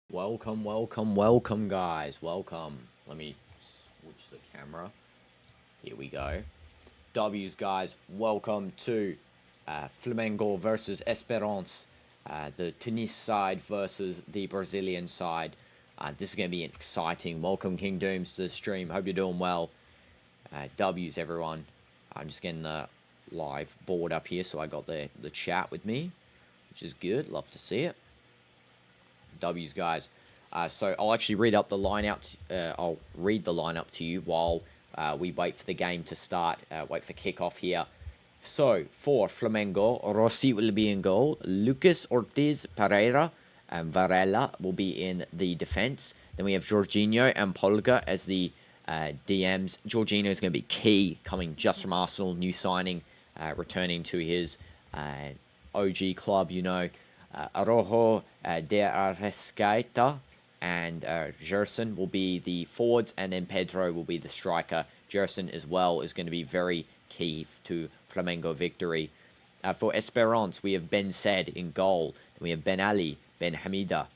Welcome, guys. Welcome. Let me switch the camera. Here we go. W's, guys. Welcome to Flamengo versus Espérance. The Tunis side versus the Brazilian side. This is going to be exciting. Welcome, DinoDoomz, to the stream. Hope you're doing well. W's, everyone. I'm just getting the live board up here, so I got the chat with me, which is good. Love to see it. W's, guys. So I'll actually read up the line out. I'll read the lineup to you while we wait for the game to start. Wait for kickoff here. So for Flamengo, Rossi will be in goal. Lucas Ortiz Pereira and Varela will be in the defense. Then we have Jorginho and Polga as the DMs. Jorginho is going to be key, coming just from Arsenal, new signing, returning to his OG club, you know. Araujo, De Arrascaeta, and Gerson will be the forwards, and then Pedro will be the striker. Gerson as well is going to be very key to Flamengo victory. For Espérance, we have Ben Said in goal. Then we have Ben Ali, Ben Hamida,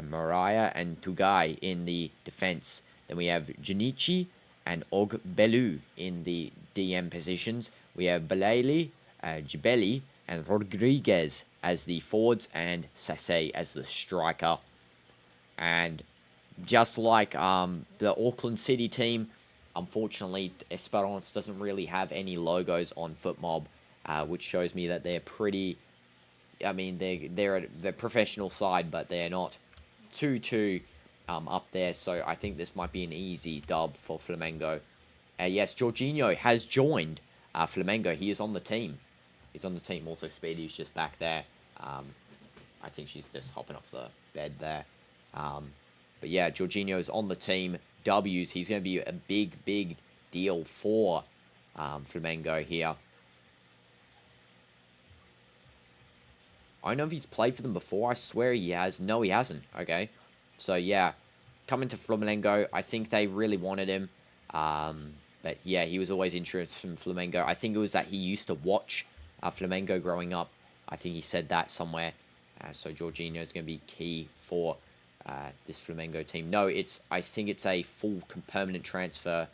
Mariah, and Tugai in the defense. Then we have Janichi and Og Belu in the DM positions. We have Belaili, Jibeli, and Rodriguez as the forwards, and Sasse as the striker. And just like the Auckland City team, unfortunately, Espérance doesn't really have any logos on FootMob, which shows me that they're pretty. I mean, they're a professional side, but they're not too up there. So I think this might be an easy dub for Flamengo. Yes, Jorginho has joined Flamengo. He is on the team. He's on the team. Also, Speedy's just back there. I think she's just hopping off the bed there. But yeah, Jorginho is on the team. W's. He's going to be a big deal for Flamengo here. I don't know if he's played for them before. I swear he has. No, he hasn't. Okay. So yeah, coming to Flamengo, I think they really wanted him. But yeah, he was always interested in Flamengo. I think it was that he used to watch Flamengo growing up. I think he said that somewhere. So Jorginho is going to be key for this Flamengo team. No, I think it's a full permanent transfer.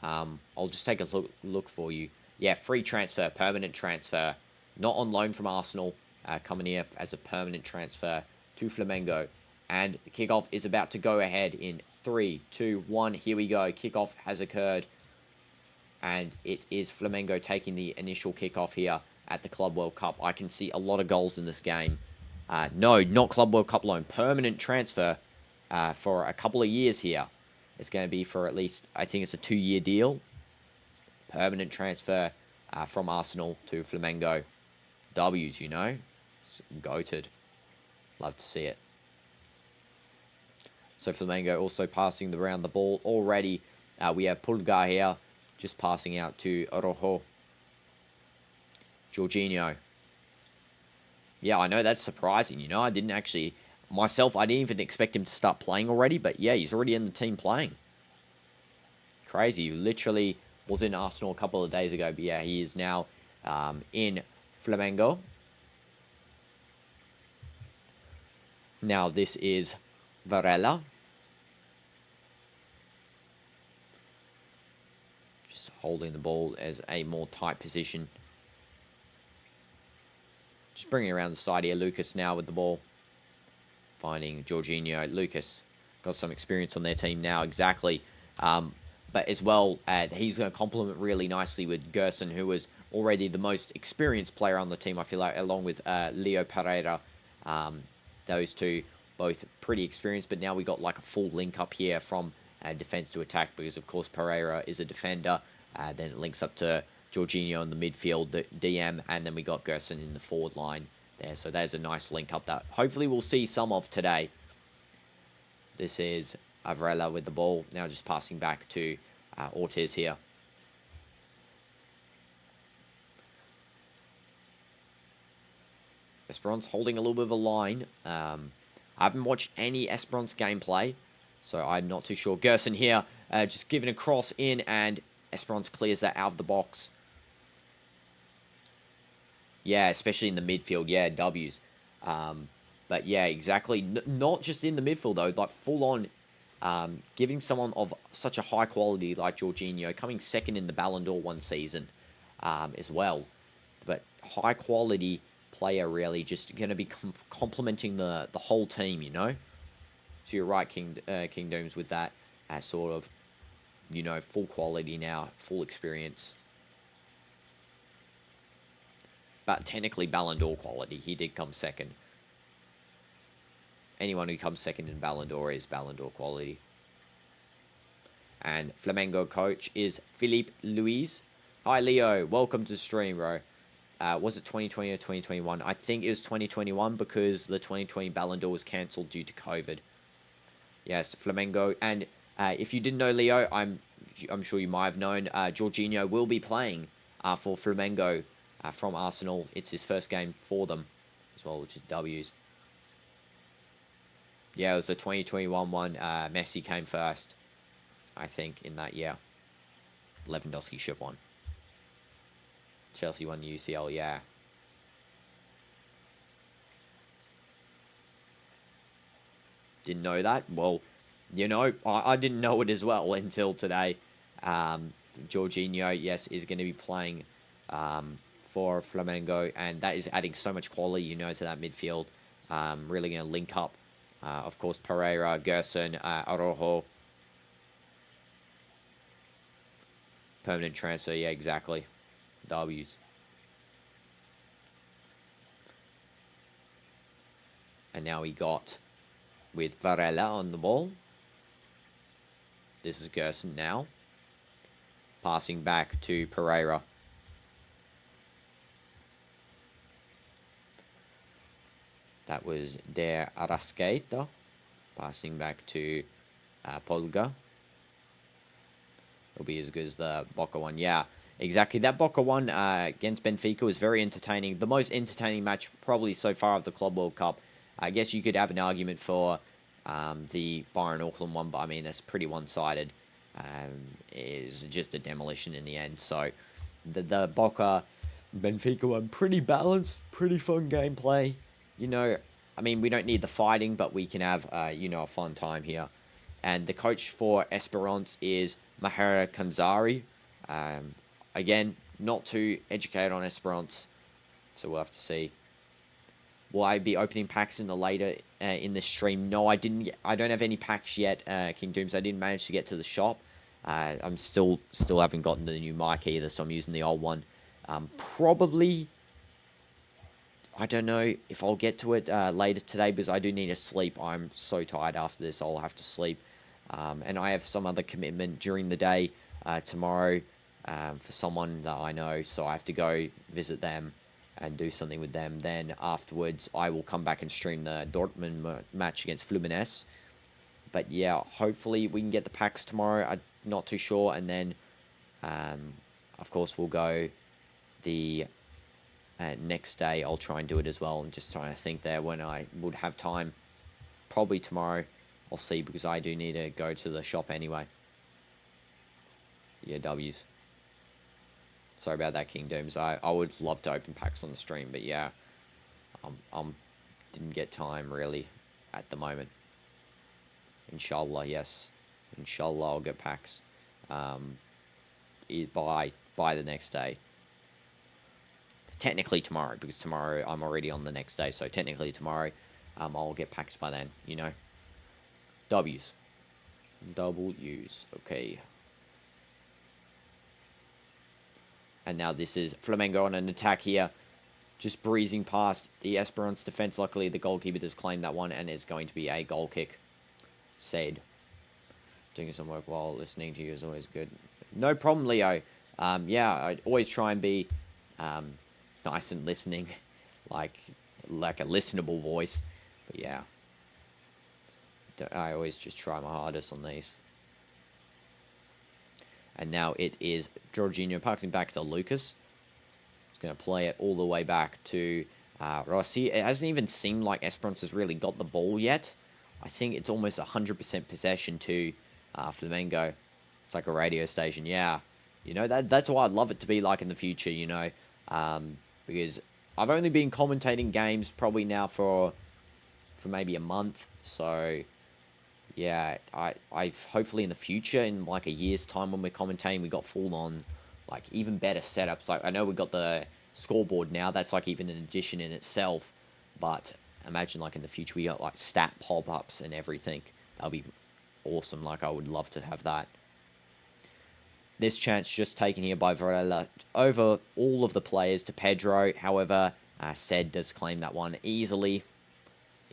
I'll just take a look for you. Yeah, free transfer, permanent transfer. Not on loan from Arsenal. Coming here as a permanent transfer to Flamengo. And the kickoff is about to go ahead in 3, 2, 1. Here we go. Kickoff has occurred. And it is Flamengo taking the initial kickoff here at the Club World Cup. I can see a lot of goals in this game. No, not Club World Cup loan. Permanent transfer for a couple of years here. It's going to be for at least, I think it's a 2-year deal. Permanent transfer from Arsenal to Flamengo. W's, you know. It's goated. Love to see it. So Flamengo also passing around the ball already. We have Pulgar here, just passing out to Rojo. Jorginho. Yeah, I know that's surprising, you know. I didn't actually, myself, I didn't even expect him to start playing already. But yeah, he's already in the team playing. Crazy. He literally was in Arsenal a couple of days ago. But yeah, he is now in Flamengo. Now this is Varela. Just holding the ball as a more tight position. Just bringing around the side here. Lucas now with the ball. Finding Jorginho. Lucas got some experience on their team now. Exactly. But as well, he's going to complement really nicely with Gerson, who was already the most experienced player on the team, I feel like, along with Leo Pereira. Those two both pretty experienced, but now we got like a full link up here from defense to attack, because of course Pereira is a defender. Then it links up to Jorginho in the midfield, the DM, and then we got Gerson in the forward line there. So there's a nice link up that hopefully we'll see some of today. This is Varela with the ball. Now just passing back to Ortiz here. Espérance holding a little bit of a line. I haven't watched any Espérance gameplay, so I'm not too sure. Gerson here, just giving a cross in, and Espérance clears that out of the box. Yeah, especially in the midfield. Yeah, W's. But yeah, exactly. Not just in the midfield though, like full on, giving someone of such a high quality like Jorginho coming second in the Ballon d'Or one season, as well. But high quality player really just going to be complementing the whole team, you know. So you're right, King Dooms, with that sort of, you know, full quality now, full experience. But technically Ballon d'Or quality. He did come second. Anyone who comes second in Ballon d'Or is Ballon d'Or quality. And Flamengo coach is Philippe Luis. Hi, Leo. Welcome to the stream, bro. Was it 2020 or 2021? I think it was 2021 because the 2020 Ballon d'Or was cancelled due to COVID. Yes, Flamengo. And if you didn't know, Leo, I'm sure you might have known, Jorginho will be playing for Flamengo from Arsenal. It's his first game for them as well, which is W's. Yeah, it was the 2021 one. Messi came first, I think, in that year. Lewandowski should have won. Chelsea won the UCL, yeah. Didn't know that? Well, you know, I didn't know it as well until today. Jorginho, yes, is going to be playing for Flamengo, and that is adding so much quality, you know, to that midfield. Really going to link up. Of course, Pereira, Gerson, Araujo. Permanent transfer, yeah, exactly. W's. And now we got with Varela on the ball. This is Gerson now. Passing back to Pereira. That was De Arrascaeta. Passing back to Polga. It'll be as good as the Boca one. Yeah, exactly. That Boca one against Benfica was very entertaining. The most entertaining match probably so far of the Club World Cup. I guess you could have an argument for the Bayern Auckland one, but I mean, that's pretty one-sided. Is just a demolition in the end. So the Boca Benfica one, pretty balanced, pretty fun gameplay. You know, I mean, we don't need the fighting, but we can have, you know, a fun time here. And the coach for Espérance is Mahara Kanzari. Again, not too educated on Espérance, so we'll have to see. Will I be opening packs in the later in the stream? No, I didn't. I don't have any packs yet, King Dooms. I didn't manage to get to the shop. I'm still haven't gotten the new mic either, so I'm using the old one. Probably, I don't know if I'll get to it later today because I do need to sleep. I'm so tired after this. I'll have to sleep. And I have some other commitment during the day tomorrow for someone that I know, so I have to go visit them and do something with them. Then afterwards, I will come back and stream the Dortmund match against Fluminense. But yeah, hopefully we can get the packs tomorrow. I'm not too sure. And then, of course, we'll go the next day. I'll try and do it as well. I'm just trying to think there when I would have time. Probably tomorrow. I'll see because I do need to go to the shop anyway. Yeah, W's. Sorry about that, King Dooms. I would love to open packs on the stream, but yeah, didn't get time really at the moment. Inshallah, yes. Inshallah, I'll get packs by the next day. Technically tomorrow, because tomorrow I'm already on the next day, so technically tomorrow I'll get packs by then, you know. W's. W's. Okay. And now this is Flamengo on an attack here. Just breezing past the Espérance defense. Luckily, the goalkeeper does claim that one, and it's going to be a goal kick. Said. Doing some work while listening to you is always good. No problem, Leo. Yeah, I always try and be nice and listening. like a listenable voice. But yeah. I always just try my hardest on these. And now it is Jorginho passing back to Lucas. He's going to play it all the way back to Rossi. It hasn't even seemed like Espérance has really got the ball yet. I think it's almost 100% possession to Flamengo. It's like a radio station, yeah. You know, that's what I'd love it to be like in the future, you know. Because I've only been commentating games probably now for for maybe a month. So yeah, I've hopefully in the future, in like a year's time when we're commentating, we got full on like even better setups. Like I know we got the scoreboard now, that's like even an addition in itself, but imagine like in the future we got like stat pop-ups and everything. That'll be awesome. Like I would love to have that. This chance just taken here by Varela over all of the players to Pedro. However, Sed does claim that one easily.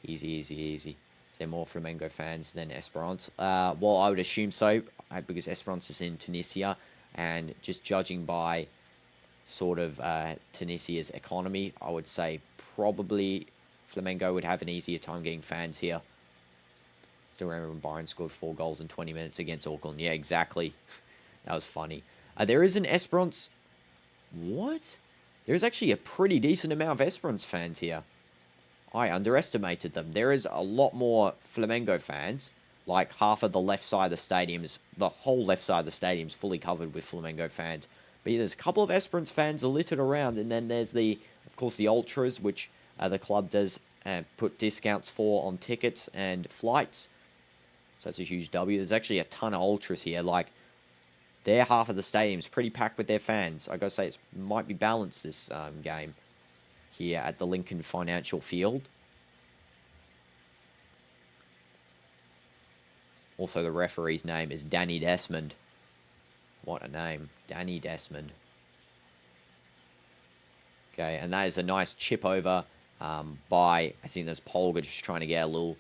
Easy, easy, easy. Is there more Flamengo fans than Espérance? Well, I would assume so, because Espérance is in Tunisia, and just judging by sort of Tunisia's economy, I would say probably Flamengo would have an easier time getting fans here. Still remember when Byron scored 4 goals in 20 minutes against Auckland. Yeah, exactly. That was funny. There is an Espérance... What? There's actually a pretty decent amount of Espérance fans here. I underestimated them. There is a lot more Flamengo fans. Like half of the left side of the stadiums, the whole left side of the stadium is fully covered with Flamengo fans. But yeah, there's a couple of Espérance fans are littered around. And then there's of course, the Ultras, which the club does put discounts for on tickets and flights. So that's a huge W. There's actually a ton of Ultras here. Like, their half of the stadium's pretty packed with their fans. I gotta say, it might be balanced this game here at the Lincoln Financial Field. Also, the referee's name is Danny Desmond. What a name. Danny Desmond. Okay, and that is a nice chip over by, I think there's Polga just trying to get a little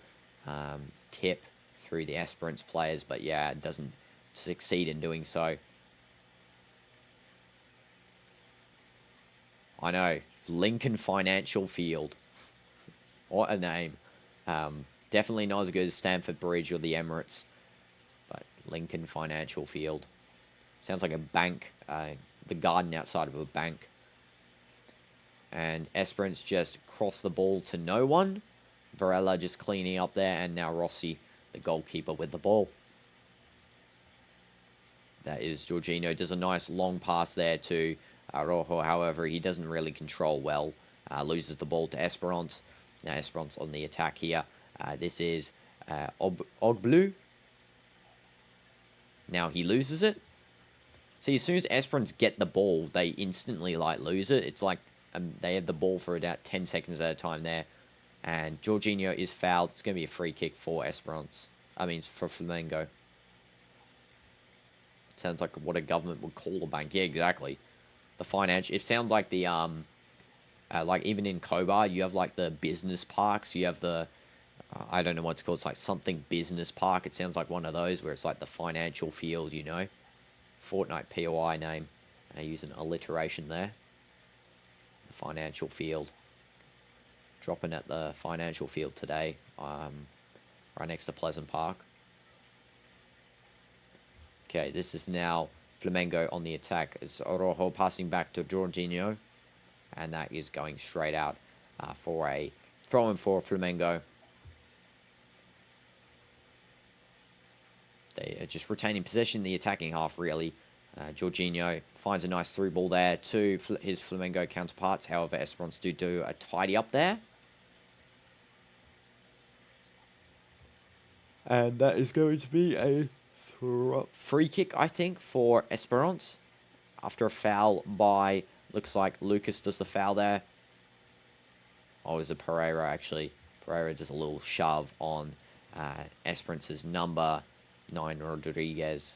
tip through the Espérance players, but yeah, it doesn't succeed in doing so. I know, Lincoln Financial Field. What a name. Definitely not as good as Stamford Bridge or the Emirates, but Lincoln Financial Field. Sounds like a bank, the garden outside of a bank. And Espérance just crossed the ball to no one. Varela just cleaning up there, and now Rossi, the goalkeeper, with the ball. That is Jorginho. Does a nice long pass there to Rojo. However, he doesn't really control well. Loses the ball to Espérance. Now Espérance on the attack here. This is Ogblou. Now he loses it. See, as soon as Espérance get the ball, they instantly lose it. It's like they have the ball for about 10 seconds at a time there. And Jorginho is fouled. It's going to be a free kick for Espérance. I mean, for Flamengo. Sounds like what a government would call a bank. Yeah, exactly. The financial... It sounds like the... like, even in Cobar, you have, like, the business parks. You have the... I don't know what it's called. It's like something business park. It sounds like one of those where it's like the financial field, you know. Fortnite POI name. I use an alliteration there. The financial field. Dropping at the financial field today. Right next to Pleasant Park. Okay, this is now Flamengo on the attack. It's Orojo passing back to Jorginho. And that is going straight out for a throw-in for Flamengo. They are just retaining possession in the attacking half, really. Jorginho finds a nice through ball there to his Flamengo counterparts. However, Espérance do a tidy up there. And that is going to be a free kick, I think, for Espérance. After a foul by, looks like Lucas does the foul there. Oh, it was a Pereira, actually. Pereira does a little shove on Espérance's number 9, Rodriguez.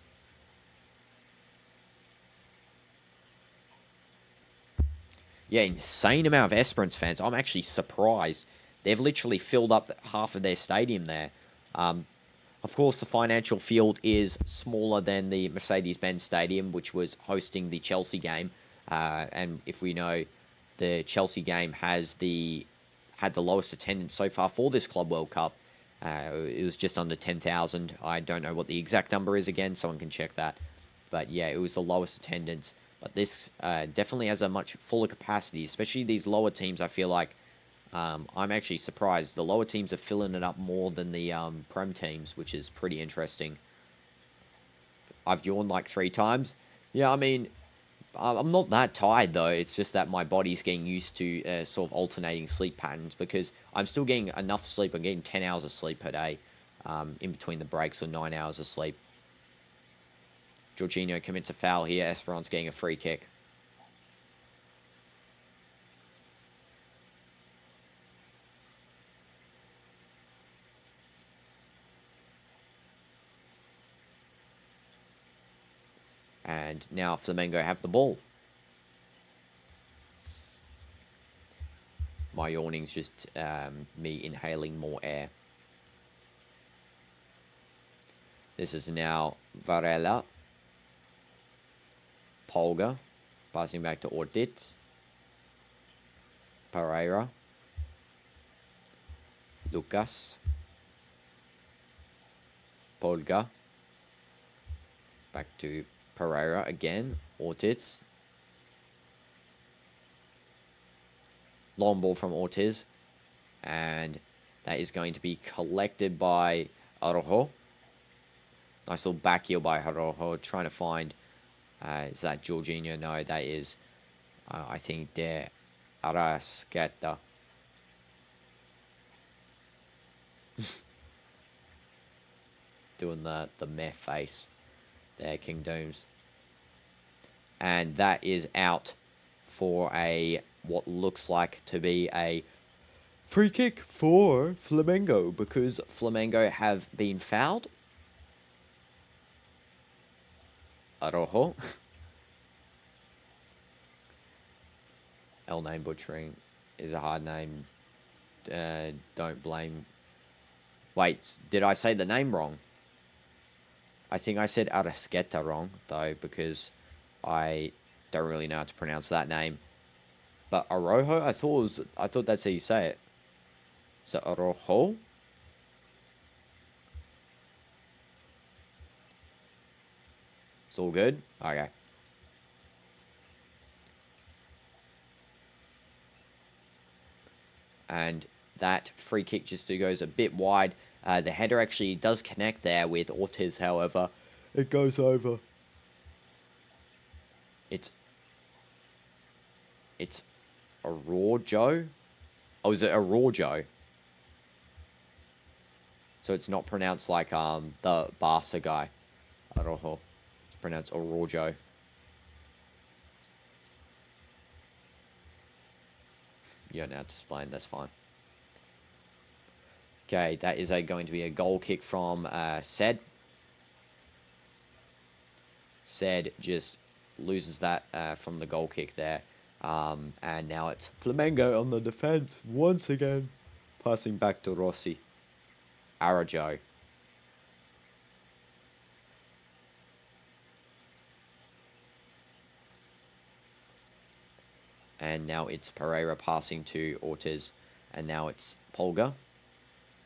Yeah, insane amount of Espérance fans. I'm actually surprised. They've literally filled up half of their stadium there. Of course, the financial field is smaller than the Mercedes-Benz Stadium, which was hosting the Chelsea game. And if we know, the Chelsea game had the lowest attendance so far for this Club World Cup. It was just under 10,000. I don't know what the exact number is again. Someone can check that. But yeah, it was the lowest attendance. But this definitely has a much fuller capacity, especially these lower teams. I feel like I'm actually surprised. The lower teams are filling it up more than the Prem teams, which is pretty interesting. I've yawned like 3 times. Yeah, I mean, I'm not that tired, though. It's just that my body's getting used to sort of alternating sleep patterns because I'm still getting enough sleep. I'm getting 10 hours of sleep per day in between the breaks, or 9 hours of sleep. Jorginho commits a foul here. Espérance getting a free kick. And now Flamengo have the ball. My yawning's just me inhaling more air. This is now Varela. Polga. Passing back to Ortiz. Pereira. Lucas. Polga. Back to Pereira again. Ortiz. Long ball from Ortiz. And that is going to be collected by Araujo. Nice little back heel by Araujo. Trying to find... is that Jorginho? No, that is... I think De Arrascaeta. Doing the meh face there, DinoDoomz. And that is out for a what looks like to be a free kick for Flamengo, because Flamengo have been fouled. Araujo. L name butchering is a hard name. Don't blame... Wait, did I say the name wrong? I think I said Arrascaeta wrong, though, because I don't really know how to pronounce that name. But Araujo, I thought that's how you say it. So Araujo? It's all good? Okay. And that free kick just goes a bit wide. The header actually does connect there with Ortiz, however. It goes over. It's Araujo? Oh, is it Araujo? So it's not pronounced like the Barca guy. Araujo. It's pronounced Araujo. You don't have to explain, that's fine. Okay, that is going to be a goal kick from Sed. Sed just loses that from the goal kick there. And now it's Flamengo on the defense once again. Passing back to Rossi. Araujo. And now it's Pereira passing to Ortiz. And now it's Polga.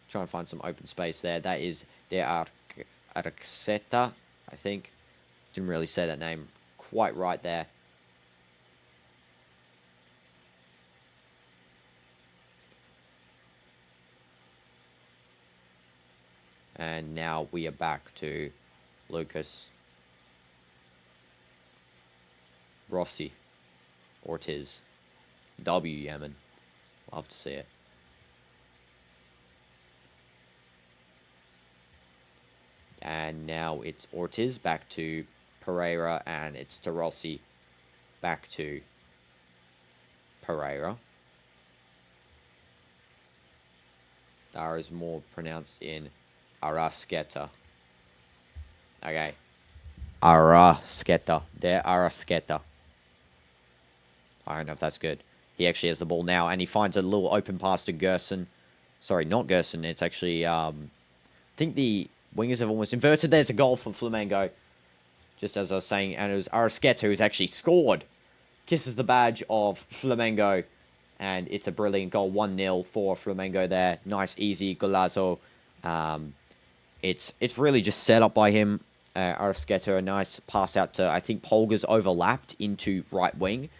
Trying to find some open space there. That is De Arrascaeta, I think. Didn't really say that name quite right there. And now we are back to Lucas. Rossi. Ortiz. W. Yemen. Love to see it. And now it's Ortiz back to Pereira, and it's to Rossi back to Pereira. R is more pronounced in Arrascaeta. Okay. Arrascaeta. De Arrascaeta. I don't know if that's good. He actually has the ball now, and he finds a little open pass to Gerson. Sorry, not Gerson. It's actually, I think the wingers have almost inverted. There's a goal for Flamengo. Just as I was saying, and it was Arrascaeta who's actually scored. Kisses the badge of Flamengo. And it's a brilliant goal. 1-0 for Flamengo there. Nice, easy golazo. It's really just set up by him. Arrascaeta, a nice pass out to, I think Polga's overlapped into right wing.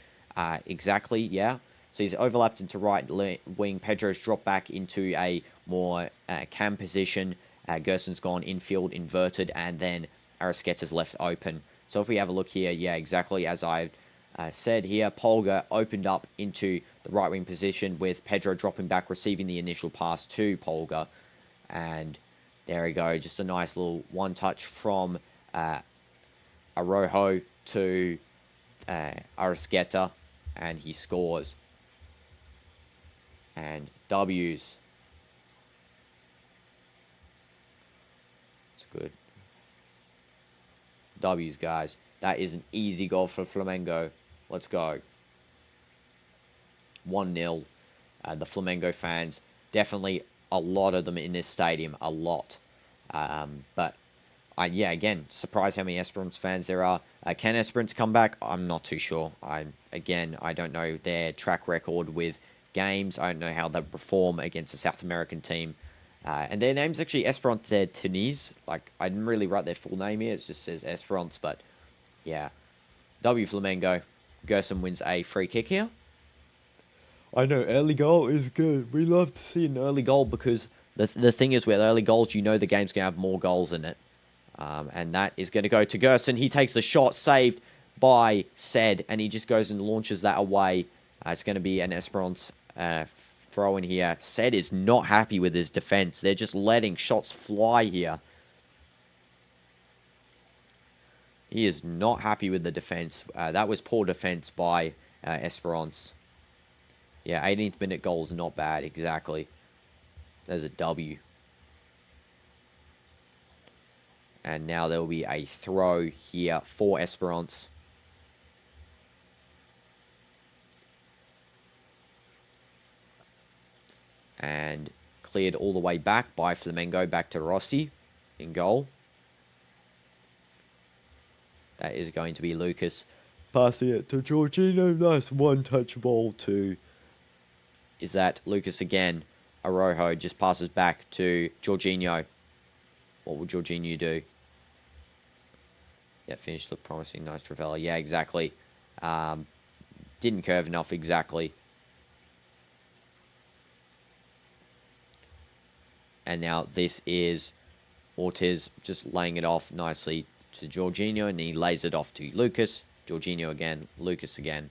Exactly, yeah. So he's overlapped into right wing. Pedro's dropped back into a more cam position. Gerson's gone infield, inverted, and then Arrascaeta's left open. So if we have a look here, yeah, exactly as I said here. Polga opened up into the right wing position with Pedro dropping back, receiving the initial pass to Polga. And there we go. Just a nice little one touch from Arojo to Arrasqueta. And he scores. And W's. It's good. W's, guys. That is an easy goal for Flamengo. Let's go. 1-0. The Flamengo fans, definitely a lot of them in this stadium. A lot. But, yeah, again, surprised how many Espérance fans there are. Can Espérance come back? I'm not too sure. I don't know their track record with games. I don't know how they perform against a South American team. And their name's actually Espérance de Tunis. Like, I didn't really write their full name here. It just says Espérance, but yeah. W Flamengo. Gerson wins a free kick here. I know, early goal is good. We love to see an early goal because the thing is with early goals, you know the game's going to have more goals in it. And that is going to go to Gerson. He takes the shot, saved by Said, and he just goes and launches that away. It's going to be an Espérance throw in here. Said is not happy with his defense. They're just letting shots fly here. He is not happy with the defense. That was poor defense by Espérance. Yeah, 18th minute goal is not bad, exactly. There's a W. And now there will be a throw here for Espérance. And cleared all the way back by Flamengo, back to Rossi in goal. That is going to be Lucas. Passing it to Jorginho. Nice one-touch ball to... Is that Lucas again? Arojo just passes back to Jorginho. What will Jorginho do? Yeah, finish looked promising. Nice Travella. Yeah, exactly. Didn't curve enough, exactly. And now this is Ortiz just laying it off nicely to Jorginho, and he lays it off to Lucas. Jorginho again, Lucas again.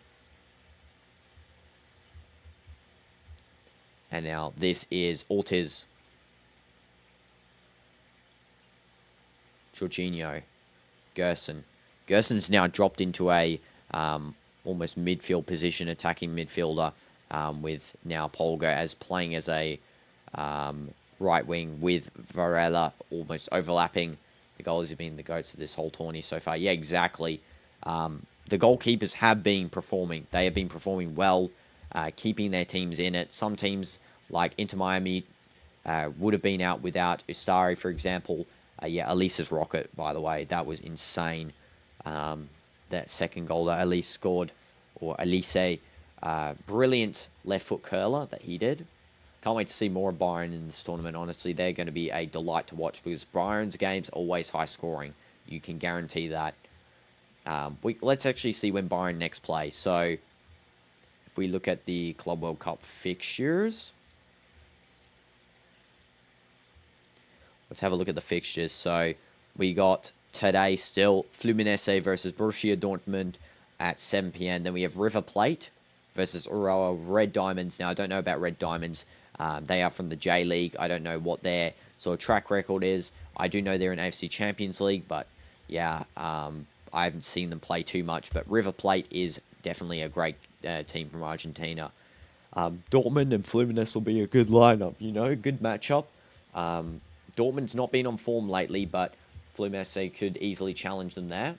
And now this is Ortiz. Jorginho. Gerson. Gerson's now dropped into a almost midfield position, attacking midfielder, with now Polga as playing as a right wing with Varela almost overlapping. The goalies have been the goats of this whole tourney so far. Yeah, exactly. The goalkeepers have been performing. They have been performing well, keeping their teams in it. Some teams, like Inter Miami, would have been out without Ustari, for example. Yeah, Elise's rocket, by the way. That was insane. That second goal that Elise scored, or Elise, brilliant left foot curler that he did. Can't wait to see more of Bayern in this tournament. Honestly, they're going to be a delight to watch because Bayern's games are always high scoring. You can guarantee that. Let's actually see when Bayern next play. So, if we look at the Club World Cup fixtures, let's have a look at the fixtures. So, we got today still Fluminense versus Borussia Dortmund at 7 p.m. Then we have River Plate versus Urawa Red Diamonds. Now, I don't know about Red Diamonds. They are from the J League. I don't know what their sort of track record is. I do know they're in AFC Champions League, but yeah, I haven't seen them play too much. But River Plate is definitely a great team from Argentina. Dortmund and Fluminense will be a good lineup, you know, good matchup. Dortmund's not been on form lately, but Fluminense could easily challenge them there.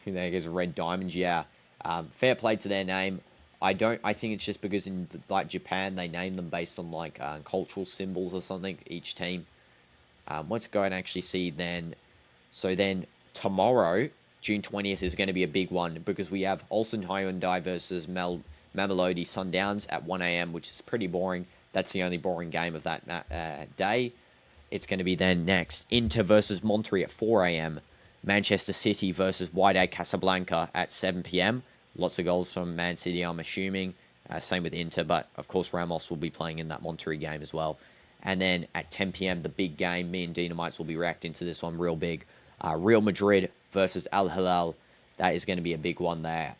There goes Red Diamonds, yeah. Fair play to their name. I think it's just because in like Japan they name them based on like cultural symbols or something, each team. Let's go and actually see then. So then tomorrow, June 20th, is going to be a big one because we have Ulsan Hyundai versus Mamelodi Sundowns at 1 a.m, which is pretty boring. That's the only boring game of that day. It's going to be then next Inter versus Monterrey at 4 a.m. Manchester City versus Wydad Casablanca at 7 p.m. Lots of goals from Man City, I'm assuming. Same with Inter, but of course Ramos will be playing in that Monterrey game as well. And then at 10 p.m, the big game. Me and DinoDoomz will be reacting to this one real big. Real Madrid versus Al Hilal. that is going to be a big one there.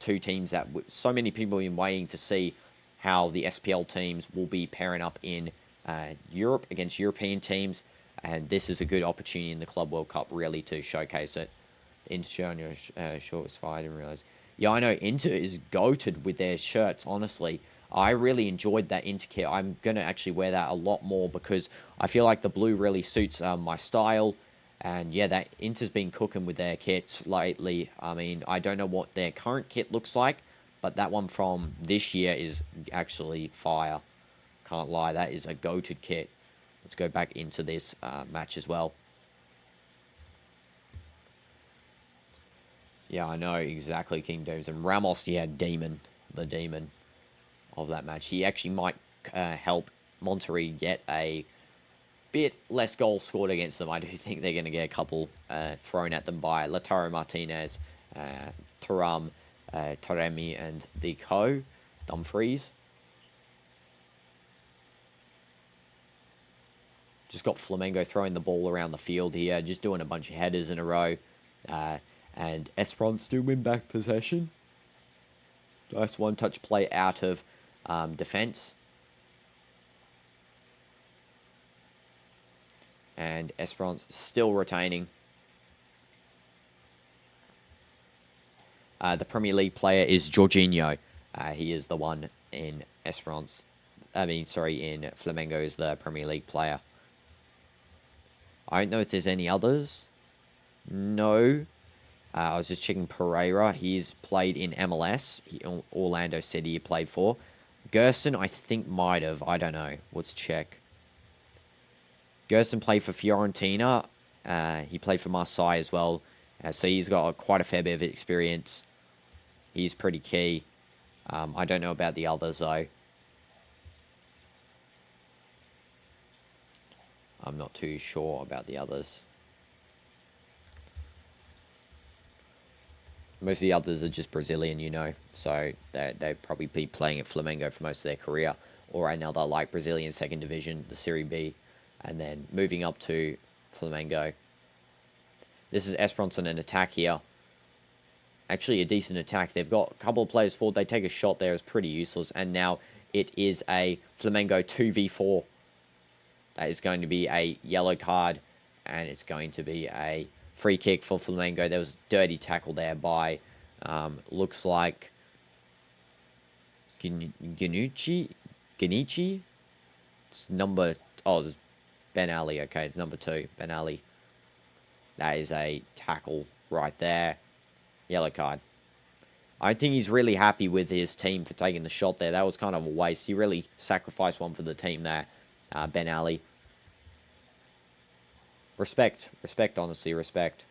Two teams that so many people have been waiting to see how the SPL teams will be pairing up in Europe against European teams. And this is a good opportunity in the Club World Cup, really, to showcase it. Inter showing your shorts fire, I didn't realize. Yeah, I know Inter is goated with their shirts, honestly. I really enjoyed that Inter kit. I'm going to actually wear that a lot more because I feel like the blue really suits my style. And yeah, that Inter's been cooking with their kits lately. I mean, I don't know what their current kit looks like, but that one from this year is actually fire. Can't lie, that is a goated kit. Let's go back into this match as well. Yeah, I know, exactly, King Dooms. And Ramos, yeah, Demon. The Demon of that match. He actually might help Monterrey get a bit less goals scored against them. I do think they're going to get a couple thrown at them by Lautaro Martinez, Thuram, Taremi, and the Dumfries. Just got Flamengo throwing the ball around the field here, just doing a bunch of headers in a row. And Espérance still win back possession. Nice one-touch play out of defense. And Espérance still retaining. The Premier League player is Jorginho. He is the one in Espérance. In Flamengo is the Premier League player. I don't know if there's any others. No. I was just checking Pereira. He's played in MLS. Orlando City he played for. Gerson, I think, might have. I don't know. Let's check. Gerson played for Fiorentina. He played for Marseille as well. So he's got quite a fair bit of experience. He's pretty key. I don't know about the others, though. I'm not too sure about the others. Most of the others are just Brazilian, you know. So they'd probably be playing at Flamengo for most of their career. Or another, like, Brazilian second division, the Serie B. And then moving up to Flamengo. This is Espérance in an attack here. Actually, a decent attack. They've got a couple of players forward. They take a shot there. It's pretty useless. And now it is a Flamengo 2v4. That is going to be a yellow card. And it's going to be a free kick for Flamengo. There was a dirty tackle there by, looks like, Genichi? It's number, it's Ben Ali. Okay, it's number 2, Ben Ali. That is a tackle right there. Yellow card. I think he's really happy with his team for taking the shot there. That was kind of a waste. He really sacrificed one for the team there, Ben Ali. Respect. Respect, honestly. Respect.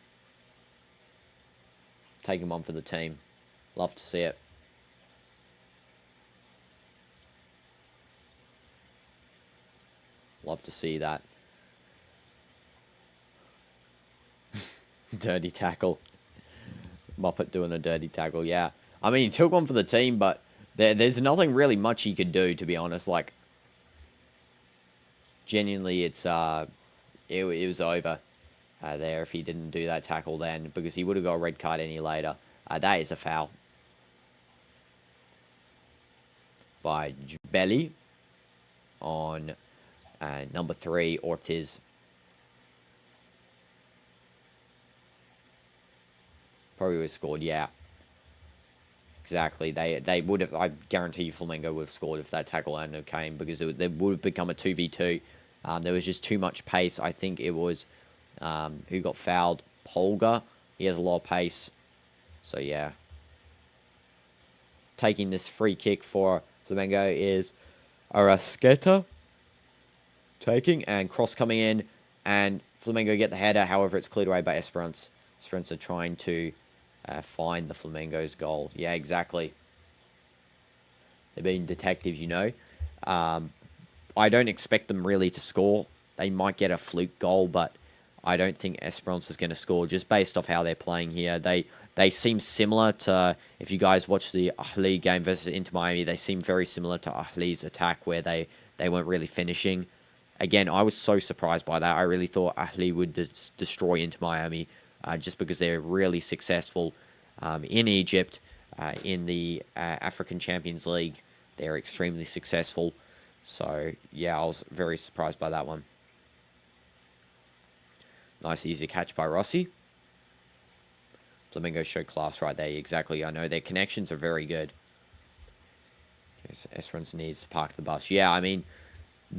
Taking one for the team. Love to see it. Love to see that. Dirty tackle. Muppet doing a dirty tackle, yeah. I mean, he took one for the team, but there's nothing really much he could do, to be honest. Like, genuinely, it was over there if he didn't do that tackle then, because he would have got a red card any later. That is a foul by Belly on number 3, Ortiz. Probably would have scored, yeah. Exactly. They would have, I guarantee you Flamengo would have scored if that tackle hadn't have came, because it would have become a 2v2. There was just too much pace. I think it was, who got fouled? Polga. He has a lot of pace. So, yeah. Taking this free kick for Flamengo is Arrasqueta. Taking, and cross coming in, and Flamengo get the header. However, it's cleared away by Espérance. Espérance are trying to find the Flamengo's goal. Yeah, exactly. They're being detectives, you know. I don't expect them really to score. They might get a fluke goal, but I don't think Espérance is going to score just based off how they're playing here. They seem similar to, if you guys watch the Ahly game versus Inter Miami, they seem very similar to Ahly's attack where they weren't really finishing. Again, I was so surprised by that. I really thought Ahly would destroy Inter Miami just because they're really successful in Egypt, in the African Champions League. They're extremely successful. So, yeah, I was very surprised by that one. Nice, easy catch by Rossi. Flamengo showed class right there. Exactly. I know their connections are very good. Okay, so Espérance needs to park the bus. Yeah, I mean,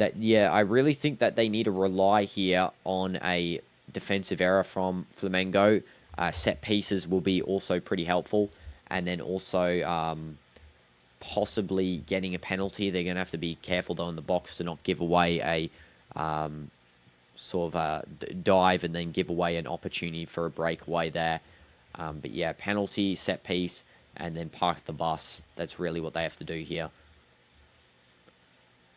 I really think that they need to rely here on a defensive error from Flamengo. Set pieces will be also pretty helpful. And then also possibly getting a penalty. They're going to have to be careful, though, in the box to not give away a sort of a dive and then give away an opportunity for a breakaway there. But yeah, penalty, set piece, and then park the bus. That's really what they have to do here.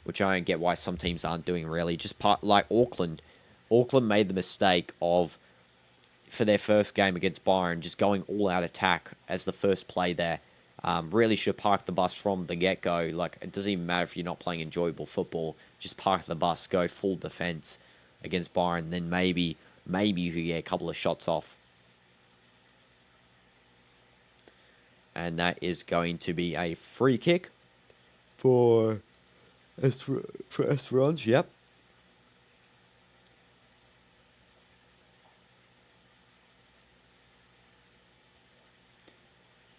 Which I don't get why some teams aren't doing, really. Just like Auckland. Auckland made the mistake of, for their first game against Byron, just going all-out attack as the first play there. Really should park the bus from the get-go. Like, it doesn't even matter if you're not playing enjoyable football. Just park the bus, go full defense against Byron. Then maybe you could get a couple of shots off. And that is going to be a free kick for Espérance. Yep.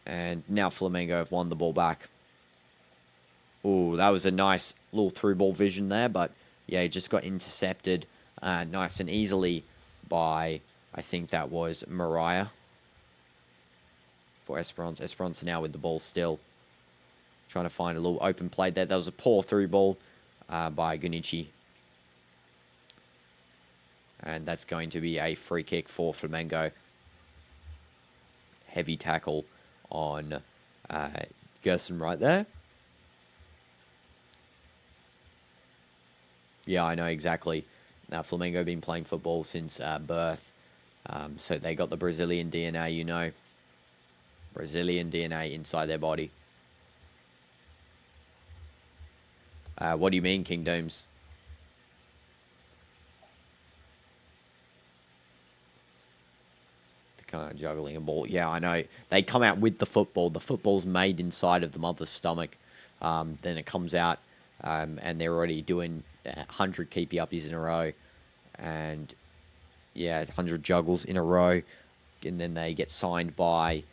And now Flamengo have won the ball back. Ooh, that was a nice little through ball vision there, but yeah, he just got intercepted nice and easily by, I think that was Mariah. For Espérance. Espérance now with the ball still. Trying to find a little open play there. That was a poor through ball by Gunichi. And that's going to be a free kick for Flamengo. Heavy tackle on Gerson right there. Yeah, I know exactly. Now, Flamengo have been playing football since birth. So they got the Brazilian DNA, you know. Brazilian DNA inside their body. What do you mean, King Dooms? They're kind of juggling a ball. Yeah, I know. They come out with the football. The football's made inside of the mother's stomach. Then it comes out, and they're already doing 100 keepy uppies in a row. And, yeah, 100 juggles in a row. And then they get signed by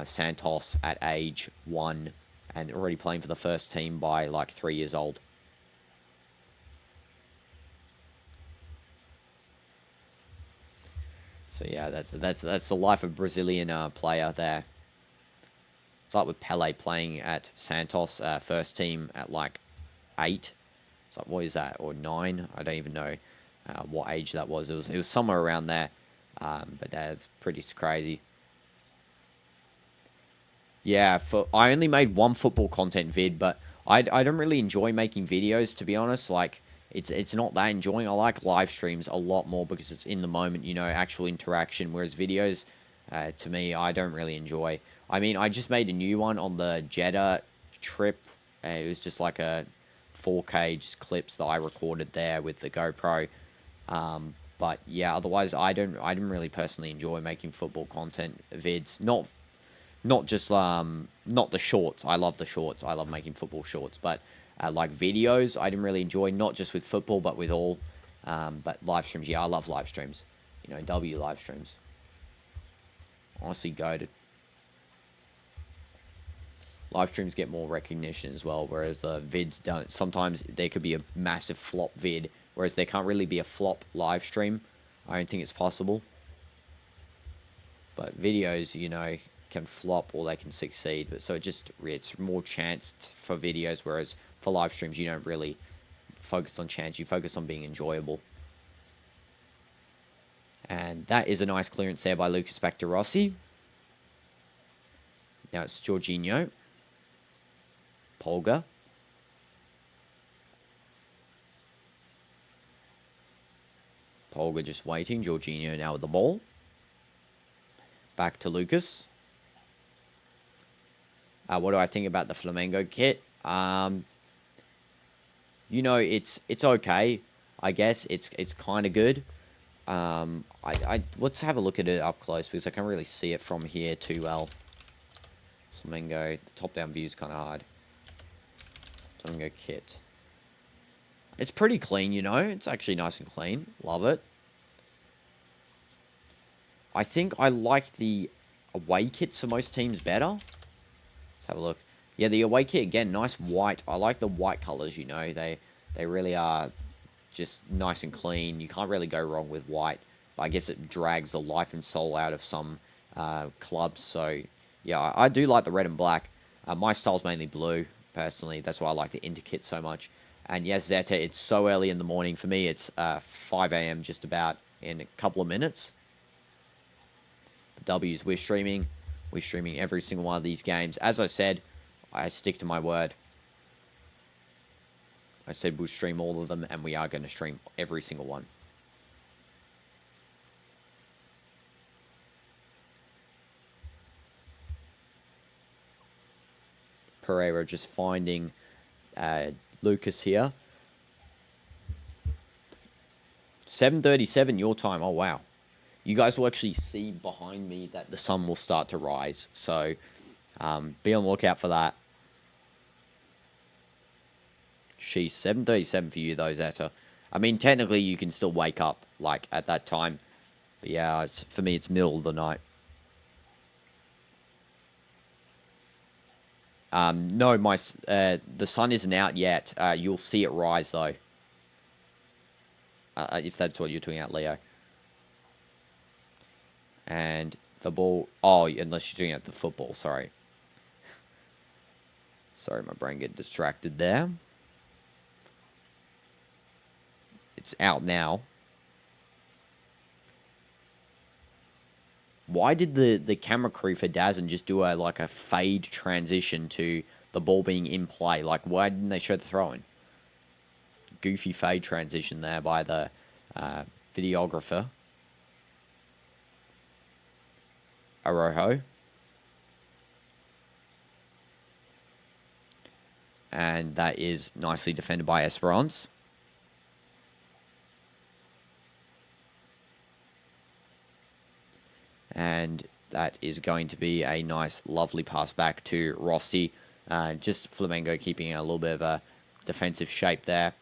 Santos at age 1 and already playing for the first team by like 3 years old. So yeah, that's the life of Brazilian player there. It's like with Pele playing at Santos first team at like 8. It's like, what is that, or 9? I don't even know what age that was. It was somewhere around there, but that's pretty crazy. Yeah, I only made one football content vid, but I don't really enjoy making videos, to be honest. Like, it's not that enjoying. I like live streams a lot more because it's in the moment, you know, actual interaction. Whereas videos, to me, I don't really enjoy. I mean, I just made a new one on the Jeddah trip. It was just like a 4K just clips that I recorded there with the GoPro. But yeah, otherwise, I didn't really personally enjoy making football content vids. Not just not the shorts. I love the shorts. I love making football shorts, but like videos, I didn't really enjoy, not just with football, but with all. But live streams, yeah, I love live streams. You know, W live streams. Honestly, goated. Live streams get more recognition as well, whereas the vids don't. Sometimes there could be a massive flop vid, whereas there can't really be a flop live stream. I don't think it's possible. But videos, you know, can flop or they can succeed. But so it's more chance for videos, whereas for live streams you don't really focus on chance. You focus on being enjoyable. And that is a nice clearance there by Lucas back to Rossi. Now it's Jorginho. Polga. Polga just waiting. Jorginho now with the ball. Back to Lucas. What do I think about the Flamengo kit? You know, it's okay. I guess it's kind of good. Let's have a look at it up close because I can't really see it from here too well. Flamengo. The top-down view is kind of hard. Flamengo kit. It's pretty clean, you know. It's actually nice and clean. Love it. I think I like the away kits for most teams better. Let's have a look. Yeah, the away kit, again, nice white. I like the white colors, you know. They really are just nice and clean. You can't really go wrong with white. But I guess it drags the life and soul out of some clubs. So, yeah, I do like the red and black. My style's mainly blue, personally. That's why I like the Inter kit so much. And yes, Zeta, it's so early in the morning. For me, it's 5 a.m. just about in a couple of minutes. W's, we're streaming. We're streaming every single one of these games. As I said, I stick to my word. I said we'll stream all of them, and we are going to stream every single one. Pereira just finding Lucas here. 7:37 your time. Oh, wow. You guys will actually see behind me that the sun will start to rise. So, be on the lookout for that. She's 7:37 for you, though, Zeta. I mean, technically, you can still wake up, like, at that time. But, yeah, for me, it's middle of the night. No, the sun isn't out yet. You'll see it rise, though. If that's what you're talking about, Leo. And the ball... Oh, unless you're doing it at the football, sorry. Sorry, my brain get distracted there. It's out now. Why did the camera crew for Dazen just do like a fade transition to the ball being in play? Like, why didn't they show the throw-in? Goofy fade transition there by the videographer. Arojo. And that is nicely defended by Espérance. And that is going to be a nice, lovely pass back to Rossi. Just Flamengo keeping a little bit of a defensive shape there.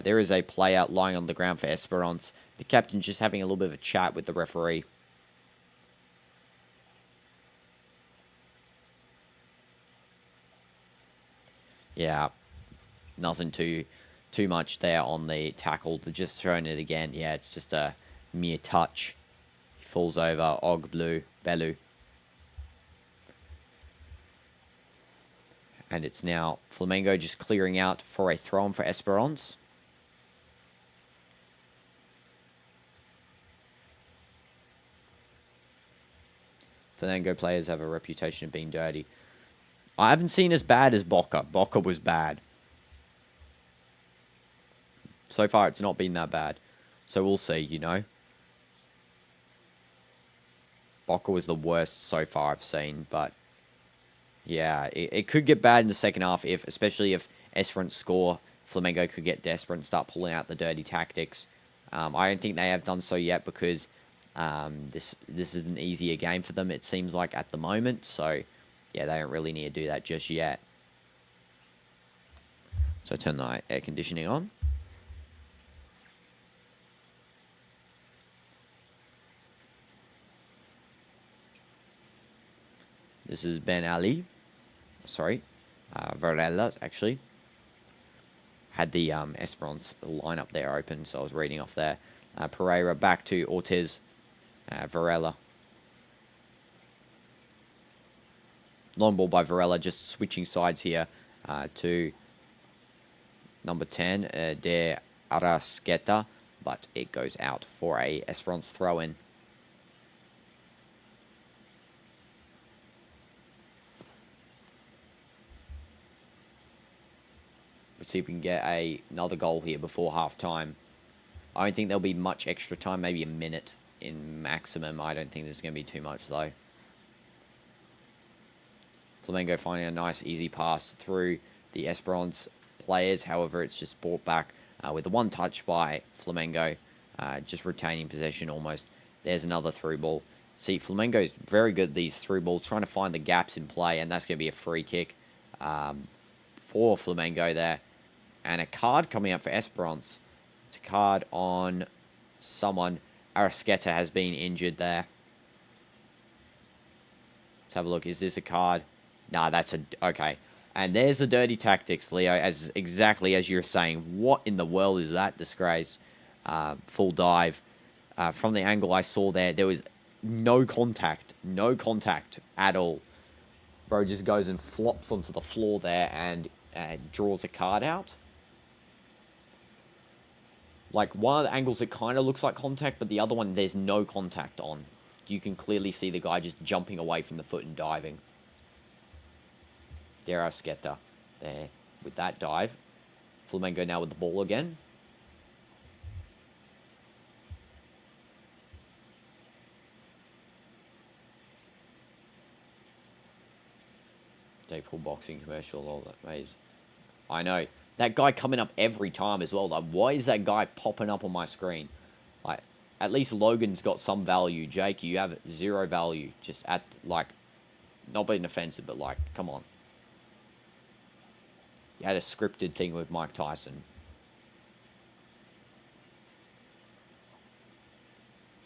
There is a play out lying on the ground for Espérance. The captain just having a little bit of a chat with the referee. Yeah, nothing too much there on the tackle. They're just showing it again. Yeah, it's just a mere touch. He falls over. Belu. And it's now Flamengo just clearing out for a throw-in for Espérance. Flamengo players have a reputation of being dirty. I haven't seen as bad as Boca. Boca was bad. So far, it's not been that bad. So we'll see, you know. Boca was the worst so far I've seen, but... Yeah, it could get bad in the second half, especially if Espérance score. Flamengo could get desperate and start pulling out the dirty tactics. I don't think they have done so yet because this is an easier game for them, it seems like, at the moment. So... Yeah, they don't really need to do that just yet. So turn the air conditioning on. This is Ben Ali. Sorry. Varela, actually. Had the Espérance lineup there open, so I was reading off there. Pereira back to Ortiz. Varela. Long ball by Varela, just switching sides here to number 10, De Arrasqueta, but it goes out for a Espérance throw-in. Let's see if we can get another goal here before half-time. I don't think there'll be much extra time, maybe a minute in maximum. I don't think there's going to be too much, though. Flamengo finding a nice, easy pass through the Espérance players. However, it's just brought back with the one touch by Flamengo, just retaining possession almost. There's another through ball. See, Flamengo's very good at these through balls, trying to find the gaps in play, and that's going to be a free kick for Flamengo there. And a card coming up for Espérance. It's a card on someone. Arrasqueta has been injured there. Let's have a look. Is this a card? Nah, that's a... Okay. And there's the dirty tactics, Leo, as exactly as you're saying. What in the world is that disgrace? Full dive. From the angle I saw there was no contact. No contact at all. Bro just goes and flops onto the floor there and draws a card out. Like, one of the angles, it kind of looks like contact, but the other one, there's no contact on. You can clearly see the guy just jumping away from the foot and diving. Arrasqueta there with that dive. Flamengo now with the ball again. Deadpool boxing commercial, all that maze. I know. That guy coming up every time as well. Like, why is that guy popping up on my screen? Like, at least Logan's got some value. Jake, you have zero value. Just at, like, not being offensive, but, like, come on. You had a scripted thing with Mike Tyson.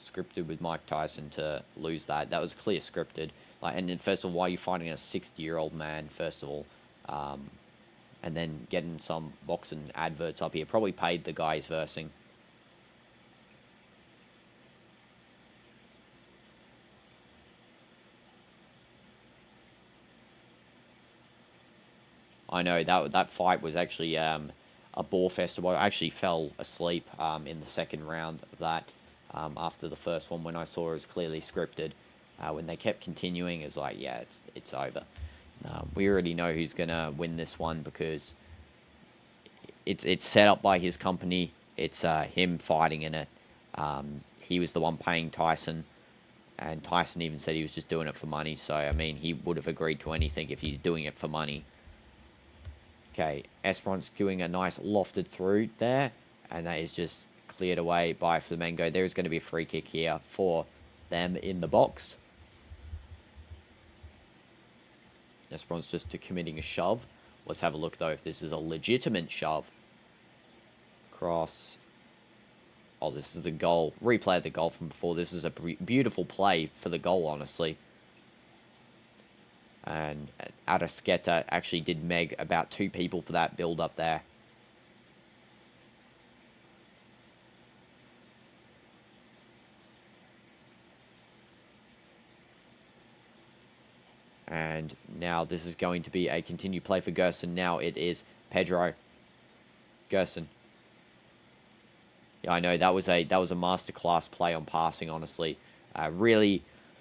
Scripted with Mike Tyson to lose that. That was clear scripted. Like, and then, first of all, why are you fighting a 60-year-old man, first of all? And then getting some boxing adverts up here. Probably paid the guy he's versing. I know, that fight was actually a bore festival. I actually fell asleep in the second round of that after the first one when I saw it was clearly scripted. When they kept continuing, it's like, yeah, it's over. We already know who's going to win this one because it's set up by his company. It's him fighting in it. He was the one paying Tyson, and Tyson even said he was just doing it for money. So, I mean, he would have agreed to anything if he's doing it for money. Okay, Espérance doing a nice lofted through there, and that is just cleared away by Flamengo. There is going to be a free kick here for them in the box. Espérance just committing a shove. Let's have a look, though, if this is a legitimate shove. Cross. Oh, this is the goal. Replay of the goal from before. This is a beautiful play for the goal, honestly. And Arrasqueta actually did meg about 2 people for that build-up there. And now this is going to be a continued play for Gerson. Now it is Pedro. Gerson. Yeah, I know that was a masterclass play on passing, honestly.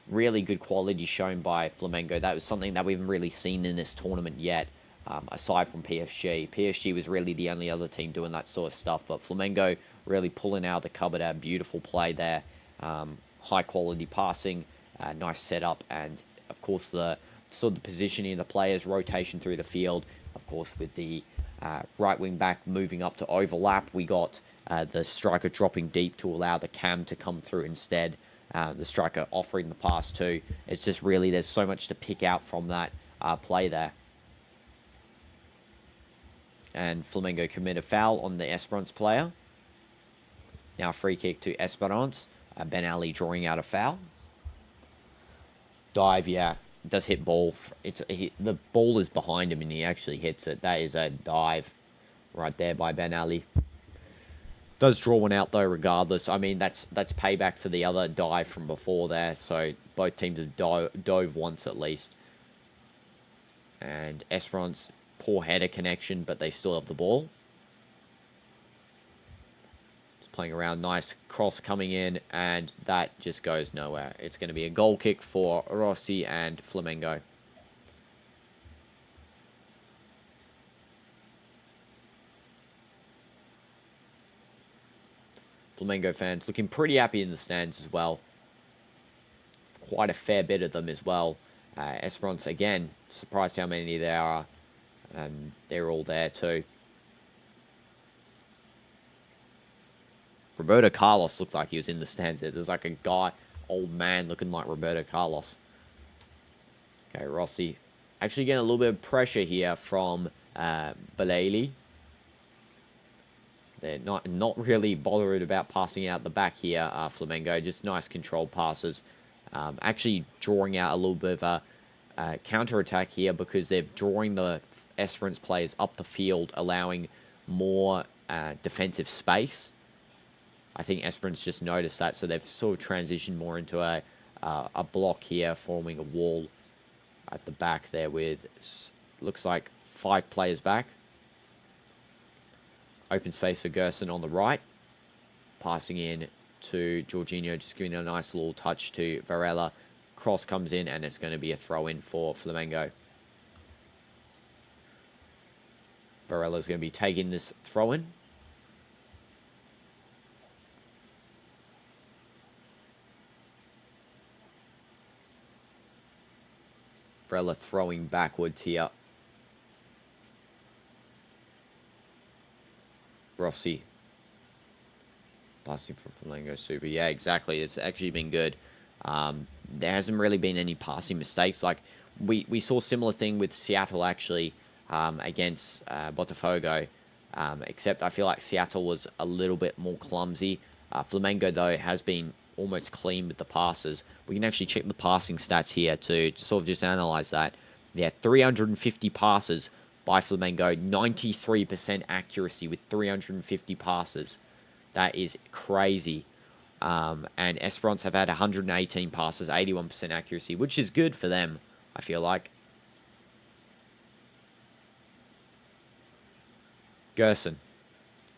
Really good quality shown by Flamengo. That was something that we haven't really seen in this tournament yet, aside from PSG. PSG was really the only other team doing that sort of stuff, but Flamengo really pulling out of the cupboard. A beautiful play there. High quality passing, nice setup, and of course the sort of the positioning of the players, rotation through the field. Of course, with the right wing back moving up to overlap, we got the striker dropping deep to allow the cam to come through instead. The striker offering the pass too. It's just really, there's so much to pick out from that play there. And Flamengo commit a foul on the Espérance player. Now free kick to Espérance. Ben Ali drawing out a foul. Dive, yeah. It does hit ball. The ball is behind him and he actually hits it. That is a dive right there by Ben Ali. Does draw one out, though, regardless. I mean, that's payback for the other dive from before there. So both teams have dove once at least. And Espérance, poor header connection, but they still have the ball. Just playing around. Nice cross coming in, and that just goes nowhere. It's going to be a goal kick for Rossi and Flamengo. Flamengo fans looking pretty happy in the stands as well. Quite a fair bit of them as well. Espérance, again, surprised how many there are. They're all there too. Roberto Carlos looked like he was in the stands there. There's like a guy, old man looking like Roberto Carlos. Okay, Rossi. Actually getting a little bit of pressure here from Baleli. They're not really bothered about passing out the back here, Flamengo. Just nice controlled passes. Actually drawing out a little bit of a counter-attack here because they're drawing the Esperance players up the field, allowing more defensive space. I think Esperance just noticed that, so they've sort of transitioned more into a block here, forming a wall at the back there with, looks like 5 players back. Open space for Gerson on the right. Passing in to Jorginho, just giving a nice little touch to Varela. Cross comes in, and it's going to be a throw-in for Flamengo. Varela's going to be taking this throw-in. Varela throwing backwards here. Rossi. Passing from Flamengo Super. Yeah, exactly. It's actually been good. There hasn't really been any passing mistakes. Like, we saw a similar thing with Seattle, actually, against Botafogo. Except I feel like Seattle was a little bit more clumsy. Flamengo, though, has been almost clean with the passes. We can actually check the passing stats here to sort of just analyze that. Yeah, 350 passes by Flamengo, 93% accuracy with 350 passes. That is crazy. And Espérance have had 118 passes, 81% accuracy, which is good for them, I feel like. Gerson.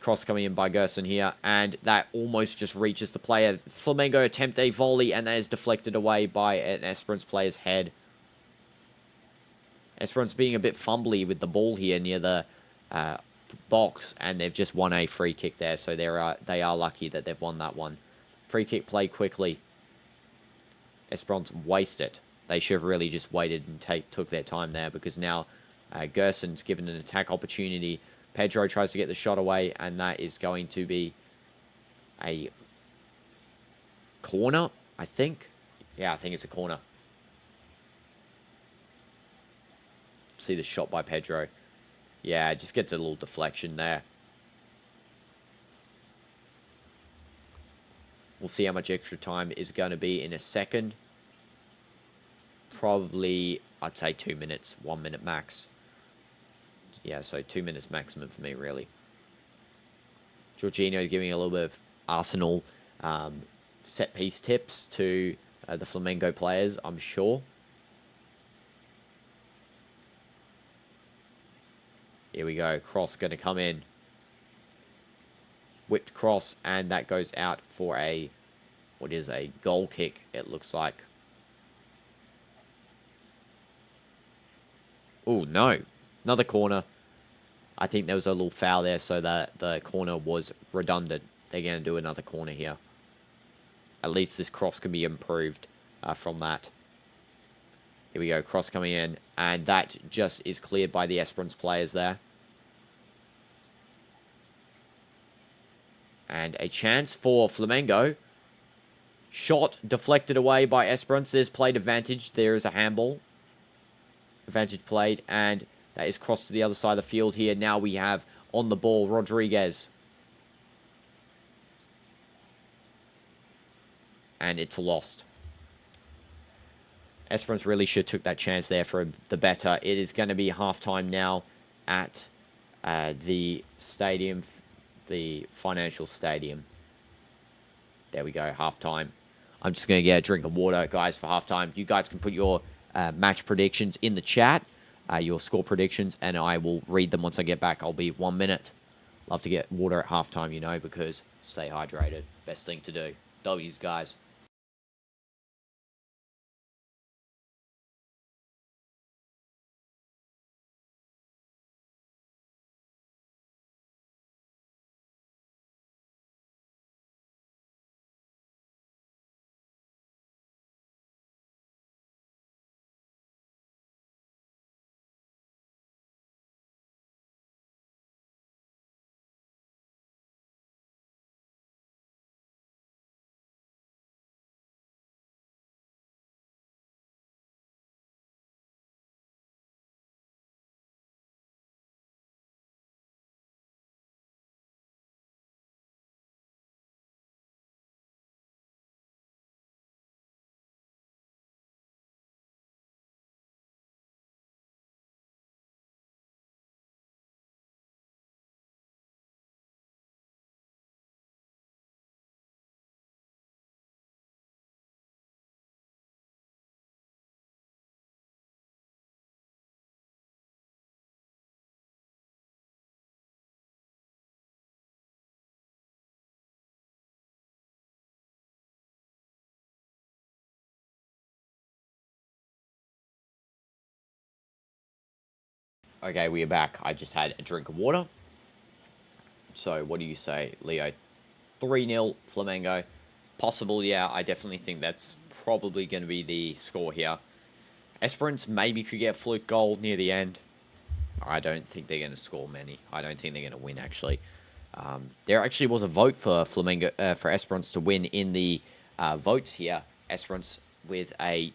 Cross coming in by Gerson here, and that almost just reaches the player. Flamengo attempt a volley, and that is deflected away by an Espérance player's head. Espérance being a bit fumbly with the ball here near the box, and they've just won a free kick there, so they are lucky that they've won that one. Free kick play quickly. Espérance waste it. They should have really just waited and took their time there, because now Gerson's given an attack opportunity. Pedro tries to get the shot away, and that is going to be a corner, I think. Yeah, I think it's a corner. See the shot by Pedro. Yeah, just gets a little deflection there. We'll see how much extra time is going to be in a second. Probably, I'd say 2 minutes, 1 minute max. Yeah, so 2 minutes maximum for me, really. Jorginho giving a little bit of Arsenal set-piece tips to the Flamengo players, I'm sure. Here we go. Cross going to come in. Whipped cross, and that goes out for a, what is a goal kick, it looks like. Oh, no. Another corner. I think there was a little foul there, so that the corner was redundant. They're going to do another corner here. At least this cross can be improved from that. Here we go. Cross coming in, and that just is cleared by the Espérance players there. And a chance for Flamengo. Shot deflected away by Espérance. There's played advantage. There is a handball. Advantage played, and that is crossed to the other side of the field here. Now we have on the ball Rodriguez. And it's lost. Espérance really should have took that chance there for the better. It is going to be halftime now at the stadium, the financial stadium. There we go, halftime. I'm just going to get a drink of water, guys, for halftime. You guys can put your match predictions in the chat, your score predictions, and I will read them once I get back. I'll be 1 minute. Love to get water at halftime, you know, because stay hydrated. Best thing to do. W's, guys. Okay, we are back. I just had a drink of water. So, what do you say, Leo? 3-0 Flamengo. Possible, yeah. I definitely think that's probably going to be the score here. Espérance maybe could get a fluke goal near the end. I don't think they're going to score many. I don't think they're going to win, actually. There actually was a vote for Flamengo, for Espérance to win in the votes here. Espérance with a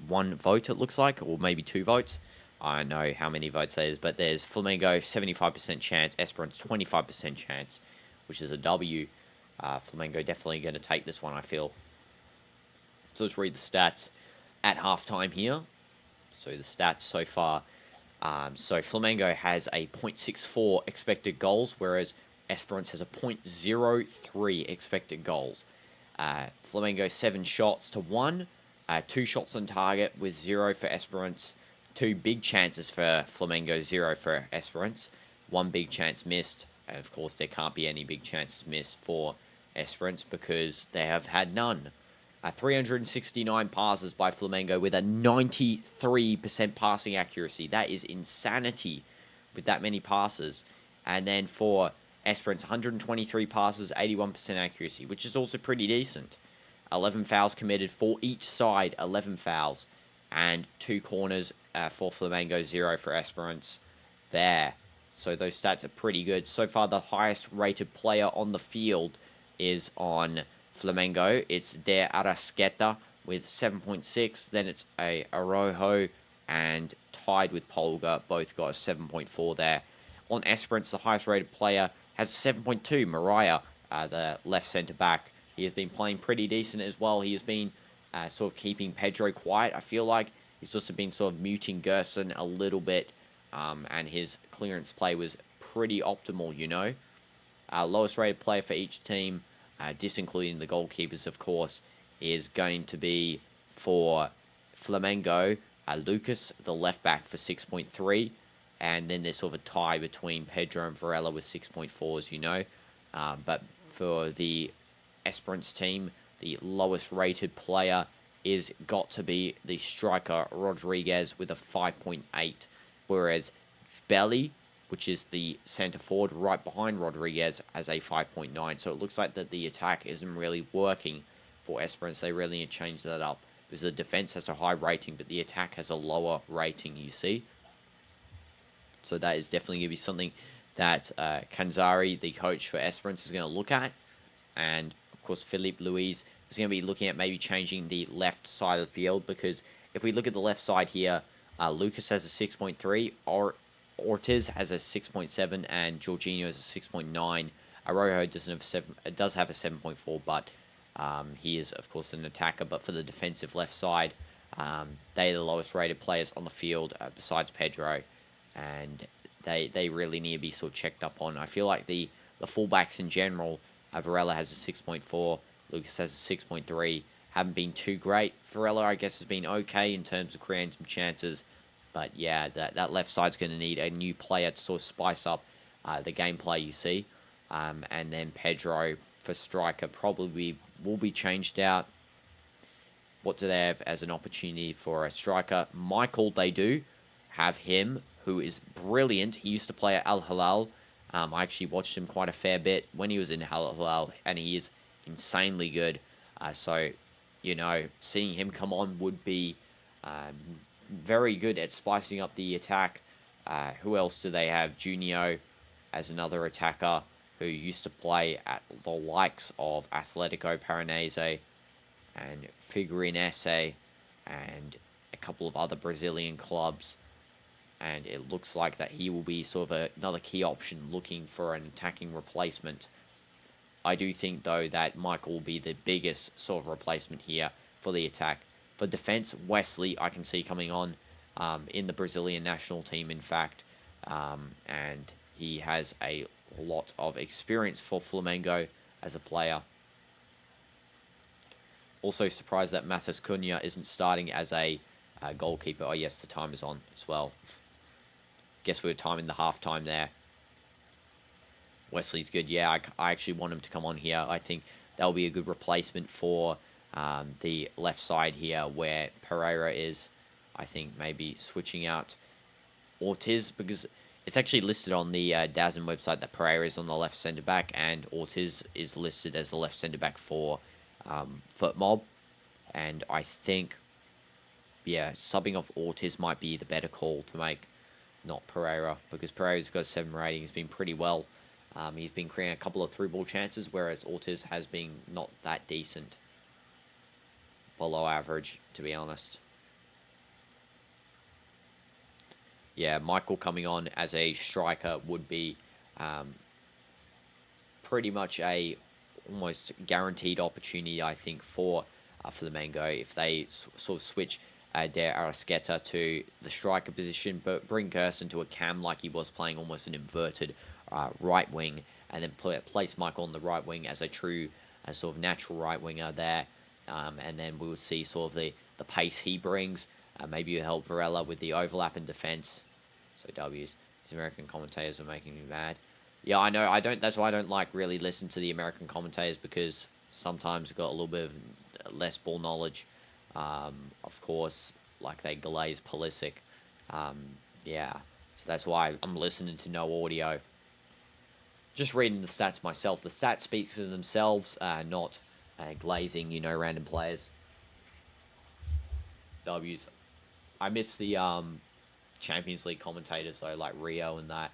1 vote, it looks like, or maybe 2 votes. I don't know how many votes there is, but there's Flamengo 75% chance, Espérance 25% chance, which is a W. Flamengo definitely going to take this one, I feel. So let's read the stats at halftime here. So the stats so far. So Flamengo has a 0.64 expected goals, whereas Espérance has a 0.03 expected goals. Flamengo 7 shots to 1, 2 shots on target with 0 for Espérance, 2 big chances for Flamengo, 0 for Espérance, 1 big chance missed. And of course, there can't be any big chances missed for Espérance because they have had none. 369 passes by Flamengo with a 93% passing accuracy. That is insanity with that many passes. And then for Espérance, 123 passes, 81% accuracy, which is also pretty decent. 11 fouls committed for each side, 11 fouls. And 2 corners for Flamengo, 0 for Espérance there. So those stats are pretty good. So far, the highest rated player on the field is on Flamengo. It's De Arrascaeta with 7.6. Then it's a Araujo and tied with Polga. Both got a 7.4 there. On Espérance, the highest rated player has 7.2. Mariah, the left centre back. He has been playing pretty decent as well. He has been sort of keeping Pedro quiet. I feel like he's just been sort of muting Gerson a little bit. And his clearance play was pretty optimal, you know. Lowest rated player for each team, disincluding the goalkeepers, of course, is going to be for Flamengo, Lucas, the left back, for 6.3. And then there's sort of a tie between Pedro and Varela with 6.4s, you know. But for the Espérance team, the lowest rated player is got to be the striker Rodriguez with a 5.8. Whereas Belly, which is the centre forward right behind Rodriguez, has a 5.9. So it looks like that the attack isn't really working for Espérance. They really need to change that up because the defence has a high rating, but the attack has a lower rating, you see. So that is definitely going to be something that Canzari, the coach for Espérance, is going to look at. And, of course, Philippe Luis is going to be looking at maybe changing the left side of the field, because if we look at the left side here, Lucas has a 6.3, Ortiz has a 6.7, and Jorginho has a 6.9. Araujo does have a 7.4, but he is, of course, an attacker. But for the defensive left side, they are the lowest rated players on the field besides Pedro, and they really need to be sort of checked up on. I feel like the fullbacks in general, Varela has a 6.4, Lucas has a 6.3, haven't been too great. Varela, I guess, has been okay in terms of creating some chances. But yeah, that left side's going to need a new player to sort of spice up the gameplay, you see. And then Pedro for striker probably will be changed out. What do they have as an opportunity for a striker? Michael, they do have him, who is brilliant. He used to play at Al Hilal. I actually watched him quite a fair bit when he was in Al Hilal, and he is insanely good. So, you know, seeing him come on would be very good at spicing up the attack. Who else do they have? Junio as another attacker who used to play at the likes of Atletico Paranaense and Figueirense and a couple of other Brazilian clubs. And it looks like that he will be sort of another key option looking for an attacking replacement. I do think, though, that Michael will be the biggest sort of replacement here for the attack. For defense, Wesley, I can see coming on in the Brazilian national team, in fact. And he has a lot of experience for Flamengo as a player. Also surprised that Matheus Cunha isn't starting as a goalkeeper. Oh, yes, the time is on as well. Guess we were timing the halftime there. Wesley's good. Yeah, I actually want him to come on here. I think that'll be a good replacement for the left side here where Pereira is. I think maybe switching out Ortiz, because it's actually listed on the DAZN website that Pereira is on the left centre back and Ortiz is listed as the left centre back for FootMob. And I think, yeah, subbing off Ortiz might be the better call to make, not Pereira, because Pereira's got a 7 rating. He's been pretty well. He's been creating a couple of through ball chances, whereas Ortiz has been not that decent. Below average, to be honest. Yeah, Michael coming on as a striker would be pretty much a almost guaranteed opportunity, I think, for Flamengo if they sort of switch Der Arrascaeta to the striker position, but bring Gerson to a cam like he was playing almost an inverted right wing, and then place Michael on the right wing as a true sort of natural right winger there, and then we will see sort of the pace he brings. Maybe you help Varela with the overlap in defense. So W's. These American commentators are making me mad. Yeah, I know. That's why I don't like really listen to the American commentators, because sometimes they've got a little bit of less ball knowledge. Of course, like they glaze Pulisic. Yeah, so that's why I'm listening to no audio. Just reading the stats myself. The stats speak for themselves, not glazing, random players. W's. I miss the Champions League commentators, though, like Rio and that.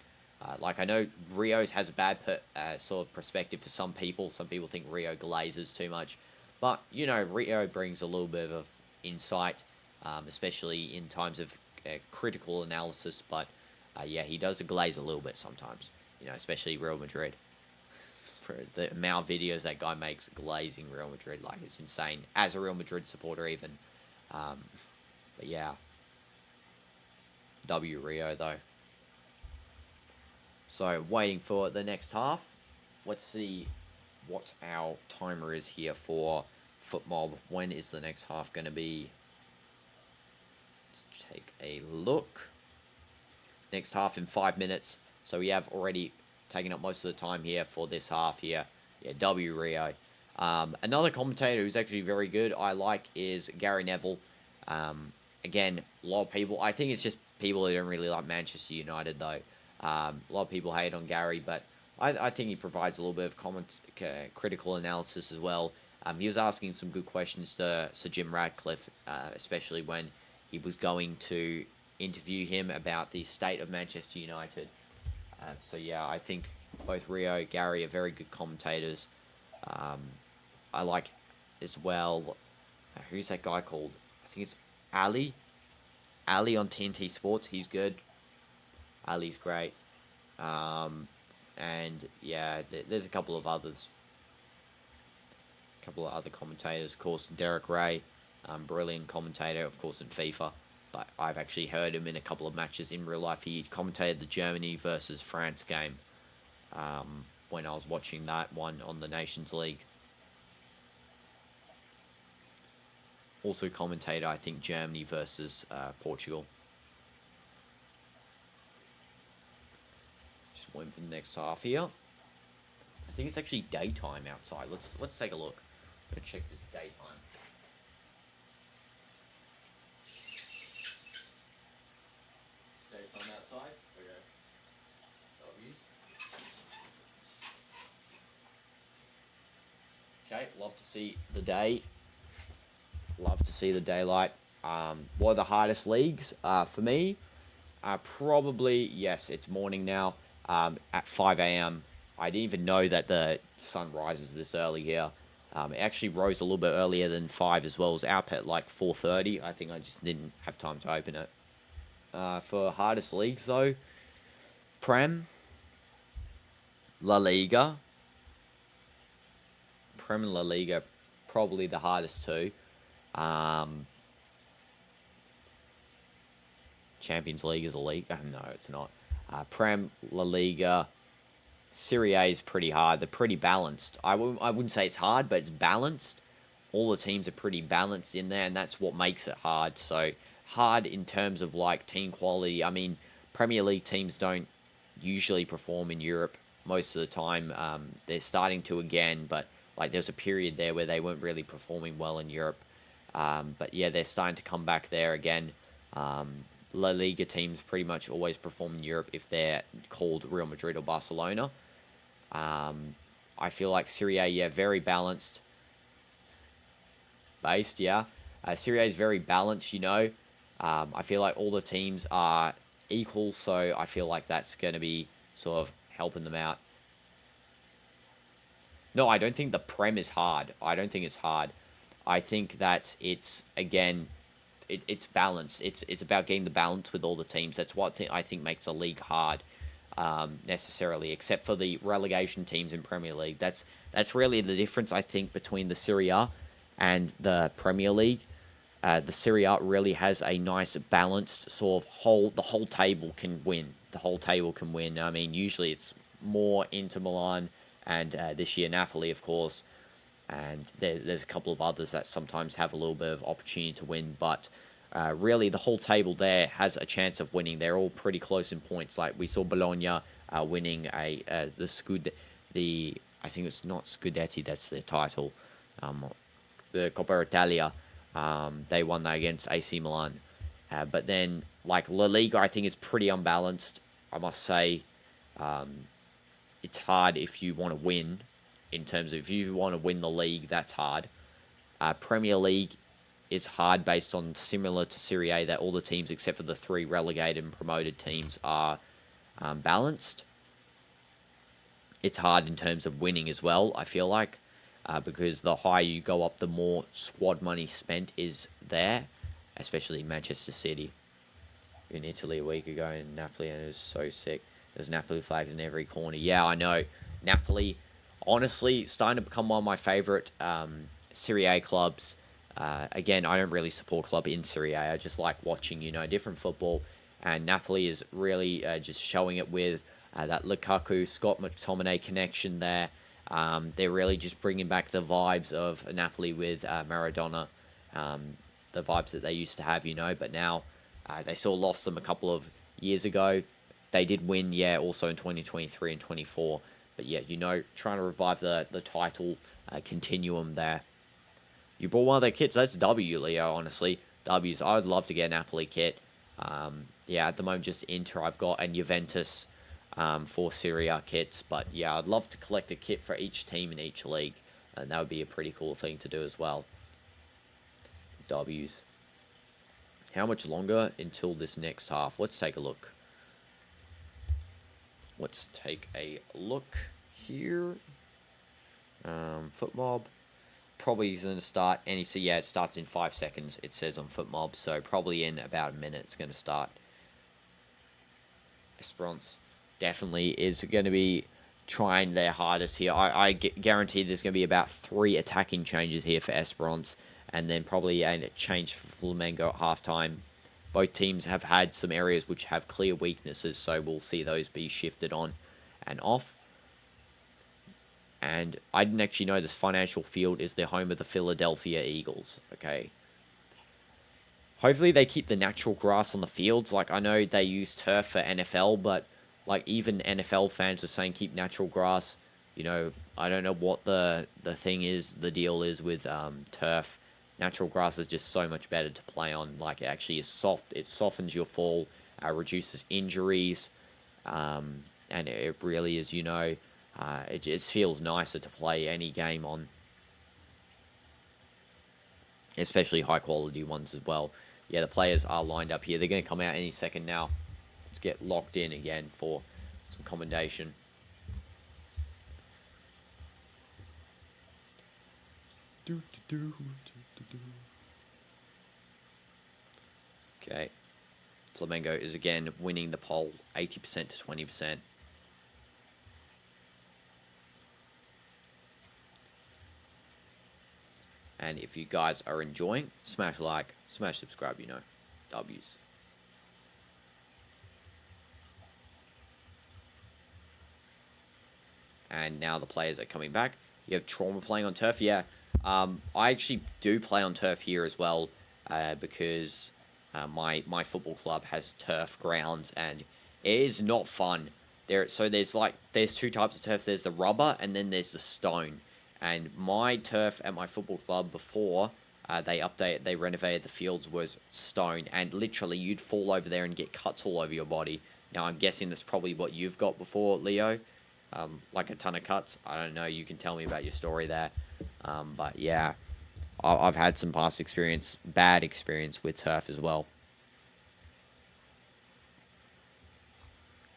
Like, I know Rio has a bad sort of perspective for some people. Some people think Rio glazes too much. But, Rio brings a little bit of insight, especially in times of critical analysis. But, yeah, he does glaze a little bit sometimes, especially Real Madrid. For the amount of videos that guy makes glazing Real Madrid, like, it's insane. As a Real Madrid supporter, even. But, yeah. W Rio, though. So, waiting for the next half. Let's see what our timer is here for FootMob. When is the next half going to be? Let's take a look. Next half in 5 minutes. So, we have already taken up most of the time here for this half here. Yeah, W Rio. Another commentator who's actually very good, I like, is Gary Neville. Again, a lot of people, I think it's just people who don't really like Manchester United, though. A lot of people hate on Gary, but I think he provides a little bit of critical analysis as well. He was asking some good questions to Sir Jim Radcliffe, especially when he was going to interview him about the state of Manchester United. So, yeah, I think both Rio, Gary are very good commentators. I like as well, who's that guy called? I think it's Ali. Ali on TNT Sports, he's good. Ali's great. And, yeah, there's a couple of others. A couple of other commentators. Of course, Derek Ray, brilliant commentator, of course, in FIFA. But I've actually heard him in a couple of matches in real life. He commentated the Germany versus France game when I was watching that one on the Nations League. Also commentated, I think, Germany versus Portugal. Just waiting for the next half here. I think it's actually daytime outside. Let's take a look. I'm gonna check this daytime. It's daytime outside. Okay. Okay, love to see the day. Love to see the daylight. What are the hardest leagues for me? Probably, yes, it's morning now at 5 a.m. I didn't even know that the sun rises this early here. It actually rose a little bit earlier than 5 as well. It was up at like 4:30. I think I just didn't have time to open it. For hardest leagues, though, Prem, La Liga. Prem and La Liga, probably the hardest two. Champions League is a league. No, it's not. Prem, La Liga, Serie A is pretty hard. They're pretty balanced. I wouldn't say it's hard, but it's balanced. All the teams are pretty balanced in there, and that's what makes it hard. So, hard in terms of, like, team quality. I mean, Premier League teams don't usually perform in Europe most of the time. They're starting to again, but, like, there's a period there where they weren't really performing well in Europe. But, yeah, they're starting to come back there again. La Liga teams pretty much always perform in Europe if they're called Real Madrid or Barcelona. I feel like Serie A, yeah, very balanced. Based, yeah. Serie A is very balanced, you know. I feel like all the teams are equal, so I feel like that's going to be sort of helping them out. No, I don't think the Prem is hard. I don't think it's hard. I think that it's, again, it's balanced. It's about getting the balance with all the teams. That's what I think makes a league hard, necessarily, except for the relegation teams in Premier League. That's really the difference, I think, between the Serie A and the Premier League. The Serie A really has a nice balanced sort of the whole table can win. The whole table can win. I mean, usually it's more Inter Milan and this year Napoli, of course. And there's a couple of others that sometimes have a little bit of opportunity to win. But really, the whole table there has a chance of winning. They're all pretty close in points. Like we saw Bologna winning I think it's not Scudetti, that's their title. The Coppa Italia. They won that against AC Milan. But then, like, La Liga, I think is pretty unbalanced. I must say, it's hard if you want to win. In terms of if you want to win the league, that's hard. Premier League is hard based on similar to Serie A, that all the teams except for the 3 relegated and promoted teams are balanced. It's hard in terms of winning as well, I feel like. Because the higher you go up, the more squad money spent is there, especially Manchester City. In Italy a week ago, and Napoli, and it was so sick. There's Napoli flags in every corner. Yeah, I know. Napoli, honestly, starting to become one of my favourite Serie A clubs. Again, I don't really support club in Serie A. I just like watching, you know, different football. And Napoli is really just showing it with that Lukaku, Scott McTominay connection there. They're really just bringing back the vibes of Napoli with Maradona, the vibes that they used to have, you know. But now they sort of lost them a couple of years ago. They did win, yeah, also in 2023 and 24. But yeah, you know, trying to revive the title continuum there. You bought one of their kits. That's W, Leo, honestly. W's. I would love to get a Napoli kit. Yeah, at the moment, just Inter I've got, and Juventus for Serie A kits. But yeah, I'd love to collect a kit for each team in each league. And that would be a pretty cool thing to do as well. W's. How much longer until this next half? Let's take a look. Let's take a look here. FootMob. Probably going to start any. So yeah, it starts in 5 seconds. It says on FootMob, so probably in about a minute it's going to start. Espérance definitely is going to be trying their hardest here. I guarantee there's going to be about 3 attacking changes here for Espérance, and then probably a change for Flamengo at halftime. Both teams have had some areas which have clear weaknesses, so we'll see those be shifted on and off. And I didn't actually know this financial field is the home of the Philadelphia Eagles. Okay. Hopefully they keep the natural grass on the fields. Like, I know they use turf for NFL, but like even NFL fans are saying keep natural grass. You know, I don't know what the thing is, the deal is with turf. Natural grass is just so much better to play on. Like, it actually is soft. It softens your fall, reduces injuries, and it really is, you know, it just feels nicer to play any game on. Especially high-quality ones as well. Yeah, the players are lined up here. They're going to come out any second now. Let's get locked in again for some commendation. Okay. Flamengo is again winning the poll 80% to 20%. And if you guys are enjoying, smash like, smash subscribe, you know. W's. And now the players are coming back. You have Trauma playing on turf. Yeah, I actually do play on turf here as well, because my football club has turf grounds, and it is not fun. There's 2 types of turf. There's the rubber, and then there's the stone. And my turf at my football club before They renovated the fields was stone, and literally you'd fall over there and get cuts all over your body. Now I'm guessing that's probably what you've got before, Leo, like a ton of cuts. I don't know. You can tell me about your story there, but yeah, I've had some past experience, bad experience with turf as well.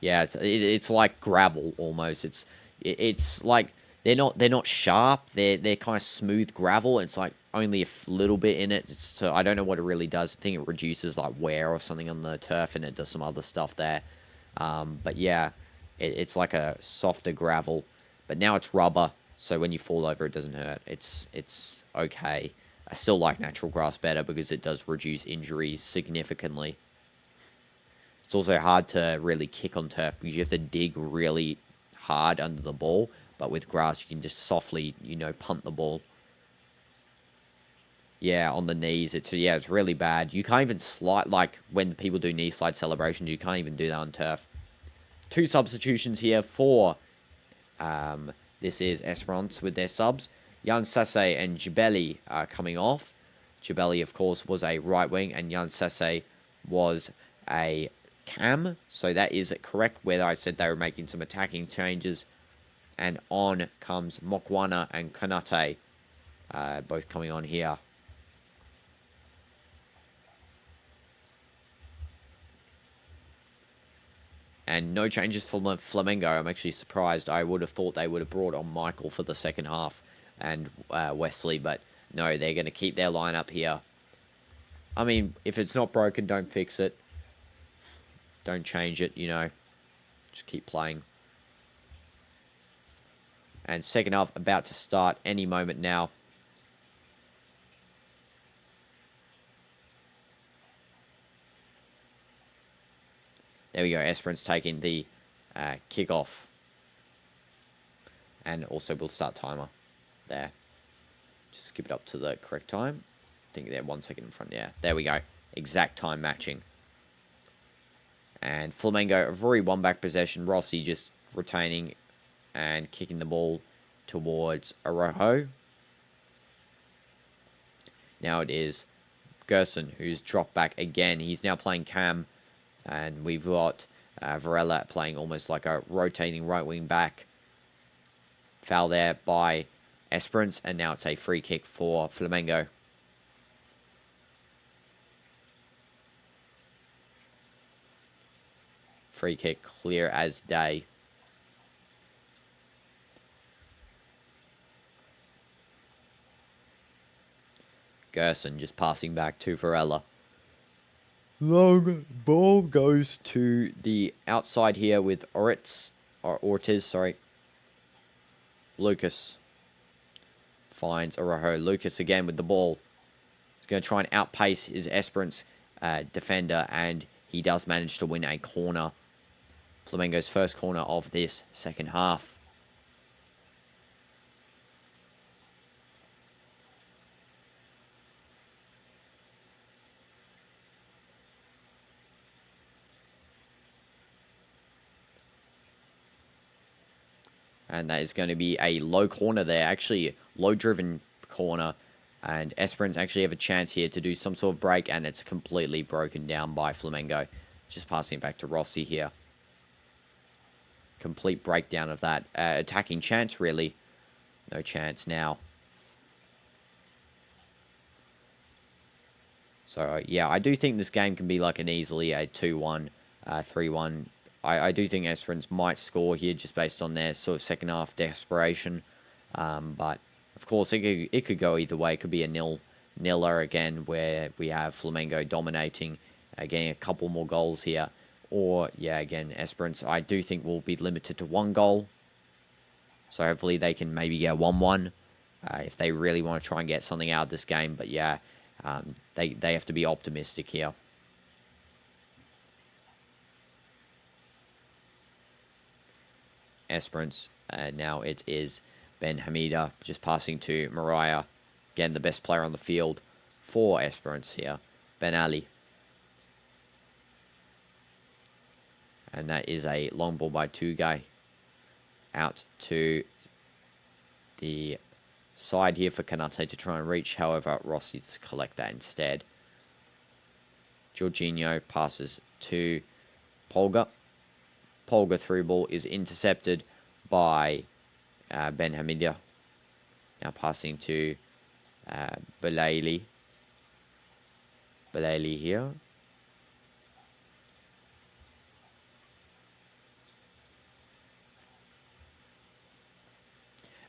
Yeah, it's like gravel almost. It's like they're not sharp. They're kind of smooth gravel. It's like only a little bit in it. So I don't know what it really does. I think it reduces like wear or something on the turf, and it does some other stuff there. But yeah, it's like a softer gravel. But now it's rubber, so when you fall over, it doesn't hurt. It's okay. I still like natural grass better because it does reduce injuries significantly. It's also hard to really kick on turf because you have to dig really hard under the ball. But with grass, you can just softly, punt the ball. Yeah, on the knees. It's really bad. You can't even slide, like when people do knee slide celebrations, you can't even do that on turf. 2 substitutions here for, this is Espérance with their subs. Jan Sasse and Jibeli are coming off. Jibeli, of course, was a right wing, and Jan Sasse was a cam, so that is correct where I said they were making some attacking changes. And on comes Mokwana and Kanate, both coming on here. And no changes for Flamengo. I'm actually surprised. I would have thought they would have brought on Michael for the second half and Wesley, but no, they're going to keep their lineup here. I mean, if it's not broken, don't fix it. Don't change it, Just keep playing. And second half about to start any moment now. There we go. Espérance taking the kickoff. And also we'll start timer there. Just skip it up to the correct time. I think they're 1 second in front. Yeah, there we go. Exact time matching. And Flamengo have already won back possession. Rossi just retaining and kicking the ball towards Araujo. Now it is Gerson who's dropped back again. He's now playing cam. And we've got Varela playing almost like a rotating right wing back. Foul there by Espérance. And now it's a free kick for Flamengo. Free kick clear as day. Gerson just passing back to Varela. Long ball goes to the outside here with Ortiz, sorry. Lucas finds Araujo. Lucas again with the ball. He's going to try and outpace his Espérance defender, and he does manage to win a corner. Flamengo's first corner of this second half. And that is going to be a low corner there. Actually, low-driven corner. And Espérance actually have a chance here to do some sort of break. And it's completely broken down by Flamengo. Just passing it back to Rossi here. Complete breakdown of that. Attacking chance, really. No chance now. So, yeah, I do think this game can be like an easily a 2-1, 3-1. I do think Espérance might score here just based on their sort of second half desperation. But, of course, it could go either way. It could be a niller again where we have Flamengo dominating, getting a couple more goals here. Or, yeah, again, Espérance, I do think will be limited to 1 goal. So, hopefully, they can maybe get 1-1 if they really want to try and get something out of this game. But, yeah, they have to be optimistic here. Espérance. Now it is Ben Hamida just passing to Mariah. Again, the best player on the field for Espérance here. Ben Ali. And that is a long ball by Tugay. Out to the side here for Kanate to try and reach. However, Rossi to collect that instead. Jorginho passes to Polga. Polga through ball is intercepted by Ben Hamidia. Now passing to Belaili. Belaili here.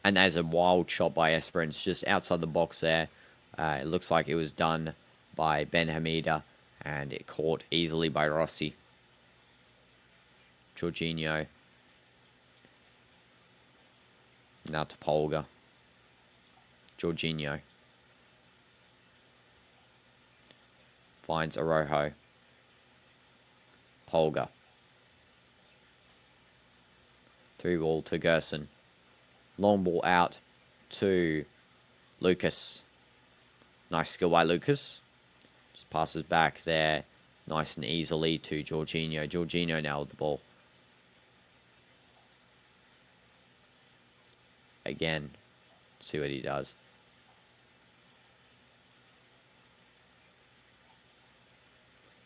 And there's a wild shot by Espérance just outside the box there. It looks like it was done by Ben Hamida, and it caught easily by Rossi. Jorginho. Now to Polga. Jorginho. Finds Arojo. Polga. Through ball to Gerson. Long ball out to Lucas. Nice skill by Lucas. Just passes back there nice and easily to Jorginho. Jorginho now with the ball. Again, see what he does.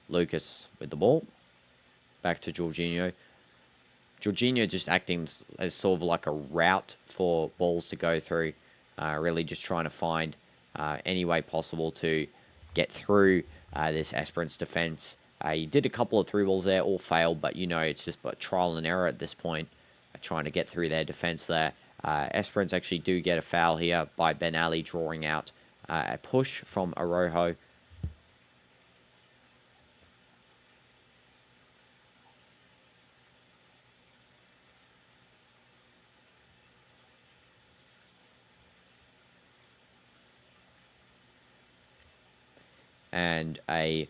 Lucas with the ball. Back to Jorginho. Jorginho just acting as sort of like a route for balls to go through. Really just trying to find any way possible to get through this Espérance defense. He did a couple of through balls there, all failed, but you know, it's just but trial and error at this point, trying to get through their defense there. Espérance actually do get a foul here by Ben Ali, drawing out a push from Arojo. And a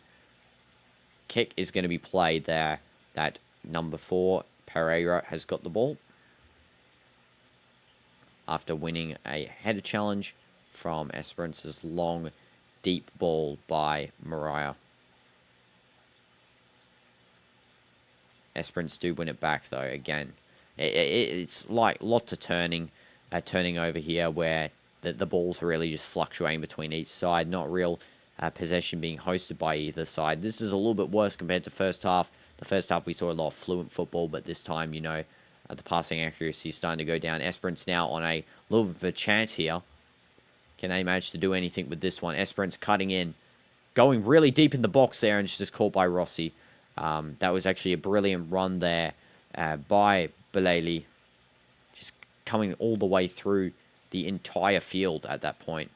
kick is going to be played there. That number 4, Pereira, has got the ball. After winning a header challenge from Espérance's long, deep ball by Mariah. Espérance do win it back, though, again. It's like lots of turning over here where the ball's really just fluctuating between each side. Not real possession being hosted by either side. This is a little bit worse compared to first half. The first half we saw a lot of fluent football, but this time, you know, the passing accuracy is starting to go down. Espérance now on a little bit of a chance here. Can they manage to do anything with this one? Espérance cutting in, going really deep in the box there, and it's just caught by Rossi. That was actually a brilliant run there by Belaili. Just coming all the way through the entire field at that point.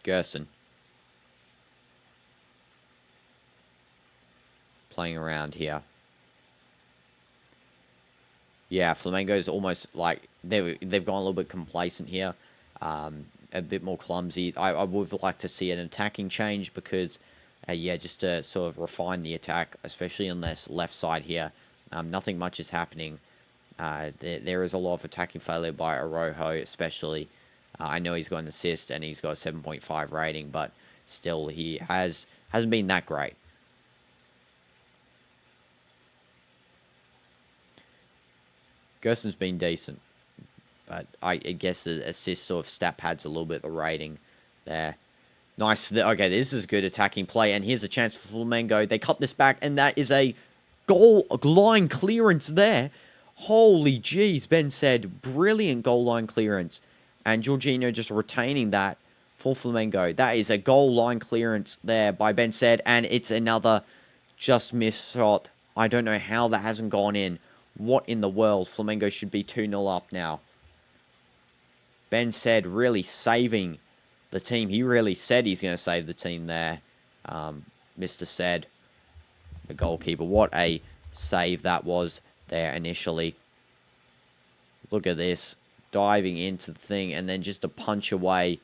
Gerson. Playing around here. Yeah, Flamengo's almost like they've gone a little bit complacent here. A bit more clumsy. I would like to see an attacking change because, yeah, just to sort of refine the attack, especially on this left side here. Nothing much is happening. There is a lot of attacking failure by Arojo, especially. I know he's got an assist and he's got a 7.5 rating, but still he hasn't been that great. Gerson's been decent, but I guess the assist sort of stat pads a little bit the rating there. Nice. Okay, this is good attacking play, and here's a chance for Flamengo. They cut this back, and that is a goal line clearance there. Holy jeez, Ben said, brilliant goal line clearance. And Jorginho just retaining that for Flamengo. That is a goal line clearance there by Ben said, and it's another just missed shot. I don't know how that hasn't gone in. What in the world? Flamengo should be 2-0 up now. Ben said really saving the team. He really said he's going to save the team there. Mr. Said, the goalkeeper. What a save that was there initially. Look at this. Diving into the thing and then just a punch away.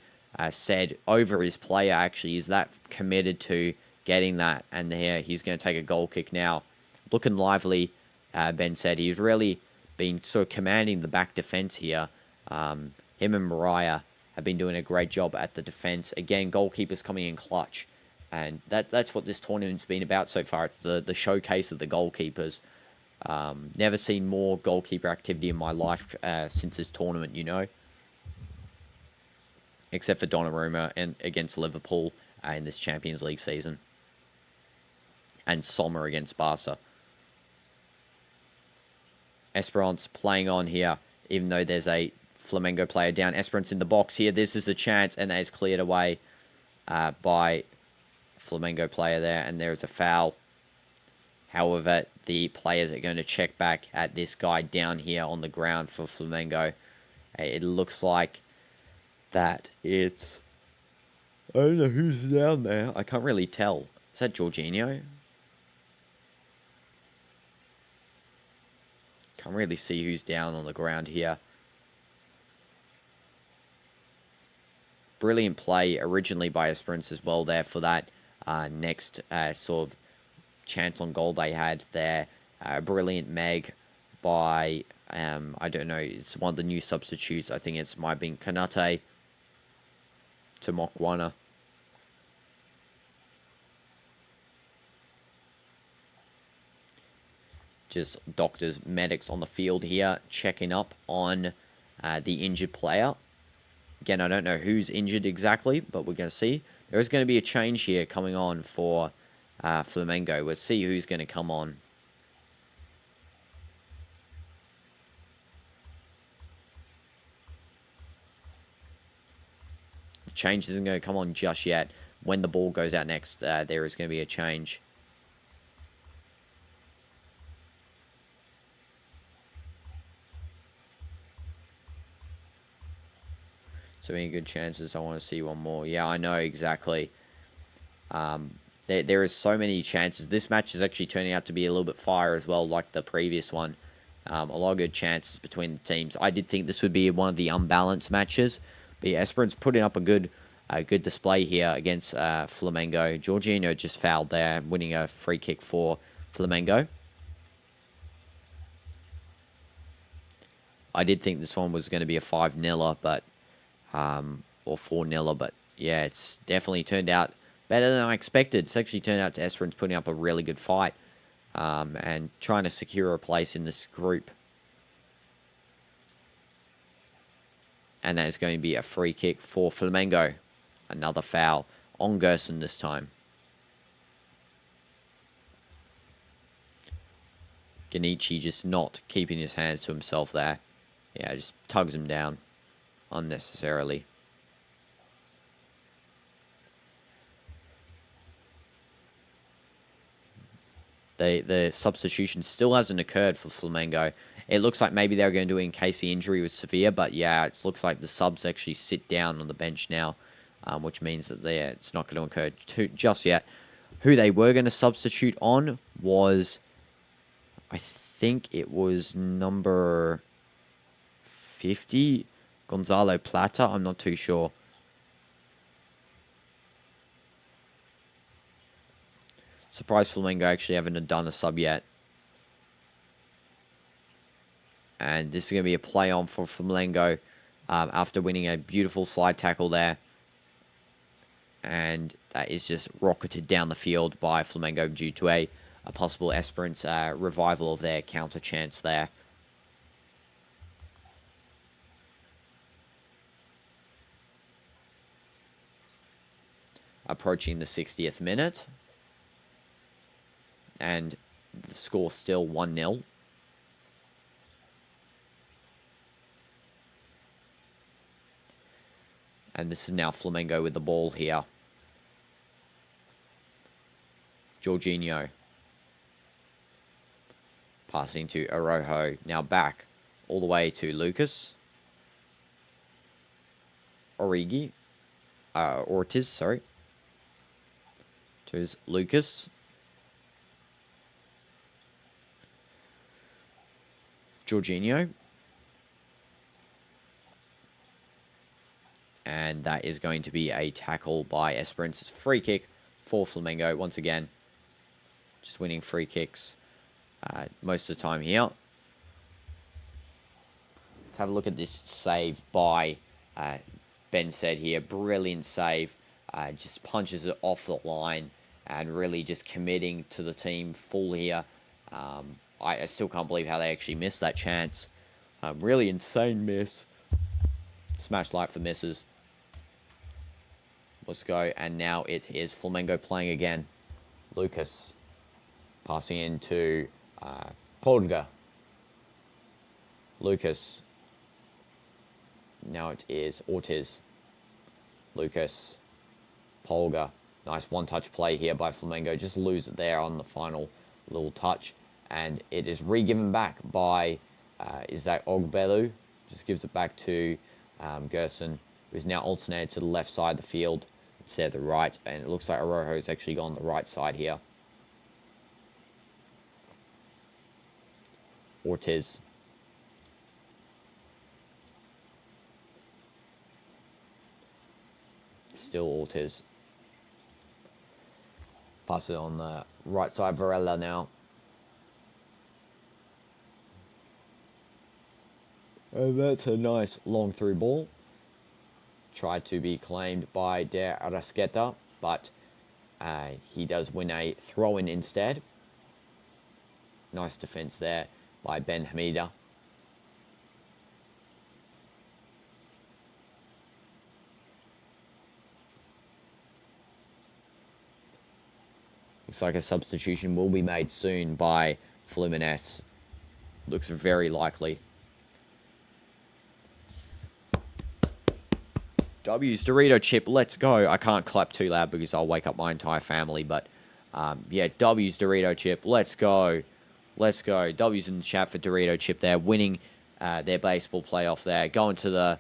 Said over his player actually is that committed to getting that. And there he's going to take a goal kick now. Looking lively. Ben said he's really been sort of commanding the back defense here. Him and Mariah have been doing a great job at the defense. Again, goalkeepers coming in clutch. And that's what this tournament's been about so far. It's the showcase of the goalkeepers. Never seen more goalkeeper activity in my life since this tournament, you know. Except for Donnarumma and against Liverpool in this Champions League season. And Sommer against Barca. Espérance playing on here, even though there's a Flamengo player down. Espérance in the box here. This is a chance, and that is cleared away by Flamengo player there, and there is a foul. However, the players are going to check back at this guy down here on the ground for Flamengo. It looks like that it's... I don't know who's down there. I can't really tell. Is that Jorginho? Can't really see who's down on the ground here. Brilliant play originally by Espérance as well there for that next sort of chance on goal they had there. Brilliant Meg by, I don't know, it's one of the new substitutes. I think it's might have been Kanate to Mokwana. Just doctors, medics on the field here, checking up on the injured player. Again, I don't know who's injured exactly, but we're going to see. There is going to be a change here coming on for Flamengo. We'll see who's going to come on. The change isn't going to come on just yet. When the ball goes out next, there is going to be a change. So many good chances. I want to see one more. Yeah, I know exactly. There is so many chances. This match is actually turning out to be a little bit fire as well, like the previous one. A lot of good chances between the teams. I did think this would be one of the unbalanced matches. But yeah, Espérance putting up a good display here against Flamengo. Jorginho just fouled there, winning a free kick for Flamengo. I did think this one was going to be a 5-0, but... or 4-0, but yeah, it's definitely turned out better than I expected. It's actually turned out to Espérance putting up a really good fight and trying to secure a place in this group. And that is going to be a free kick for Flamengo. Another foul on Gerson this time. Ganichi just not keeping his hands to himself there. Yeah, just tugs him down unnecessarily. The substitution still hasn't occurred for Flamengo. It looks like maybe they're going to do it in case the injury was severe, but yeah, it looks like the subs actually sit down on the bench now, which means that it's not going to occur just yet. Who they were going to substitute on was, I think it was number 50, Gonzalo Plata. I'm not too sure. Surprised Flamengo actually haven't done a sub yet. And this is going to be a play on for Flamengo after winning a beautiful slide tackle there. And that is just rocketed down the field by Flamengo due to a possible Espérance revival of their counter chance there. Approaching the 60th minute. And the score still 1-0. And this is now Flamengo with the ball here. Jorginho. Passing to Araujo. Now back all the way to Lucas. Ortiz, sorry. To Lucas. Jorginho. And that is going to be a tackle by Espérance's free kick for Flamengo. Once again, just winning free kicks most of the time here. Let's have a look at this save by Ben said here. Brilliant save just punches it off the line and really just committing to the team full here. I still can't believe how they actually missed that chance. Really insane miss. Smash light for misses. Let's go. And now it is Flamengo playing again. Lucas passing into Polga. Lucas. Now it is Ortiz. Lucas. Polga. Nice one-touch play here by Flamengo. Just lose it there on the final little touch. And it is re-given back by, is that Ogbelu? Just gives it back to Gerson, who's now alternated to the left side of the field instead of the right. And it looks like Arojo's actually gone the right side here. Ortiz. Still Ortiz. Pass it on the right side, Varela now. And that's a nice long through ball. Tried to be claimed by De Arrasqueta, but he does win a throw-in instead. Nice defense there by Ben Hamida. Looks like a substitution will be made soon by Fluminense. Looks very likely. W's Dorito chip, let's go. I can't clap too loud because I'll wake up my entire family, but yeah, W's Dorito chip, let's go. Let's go. W's in the chat for Dorito chip there, winning their baseball playoff there, going to the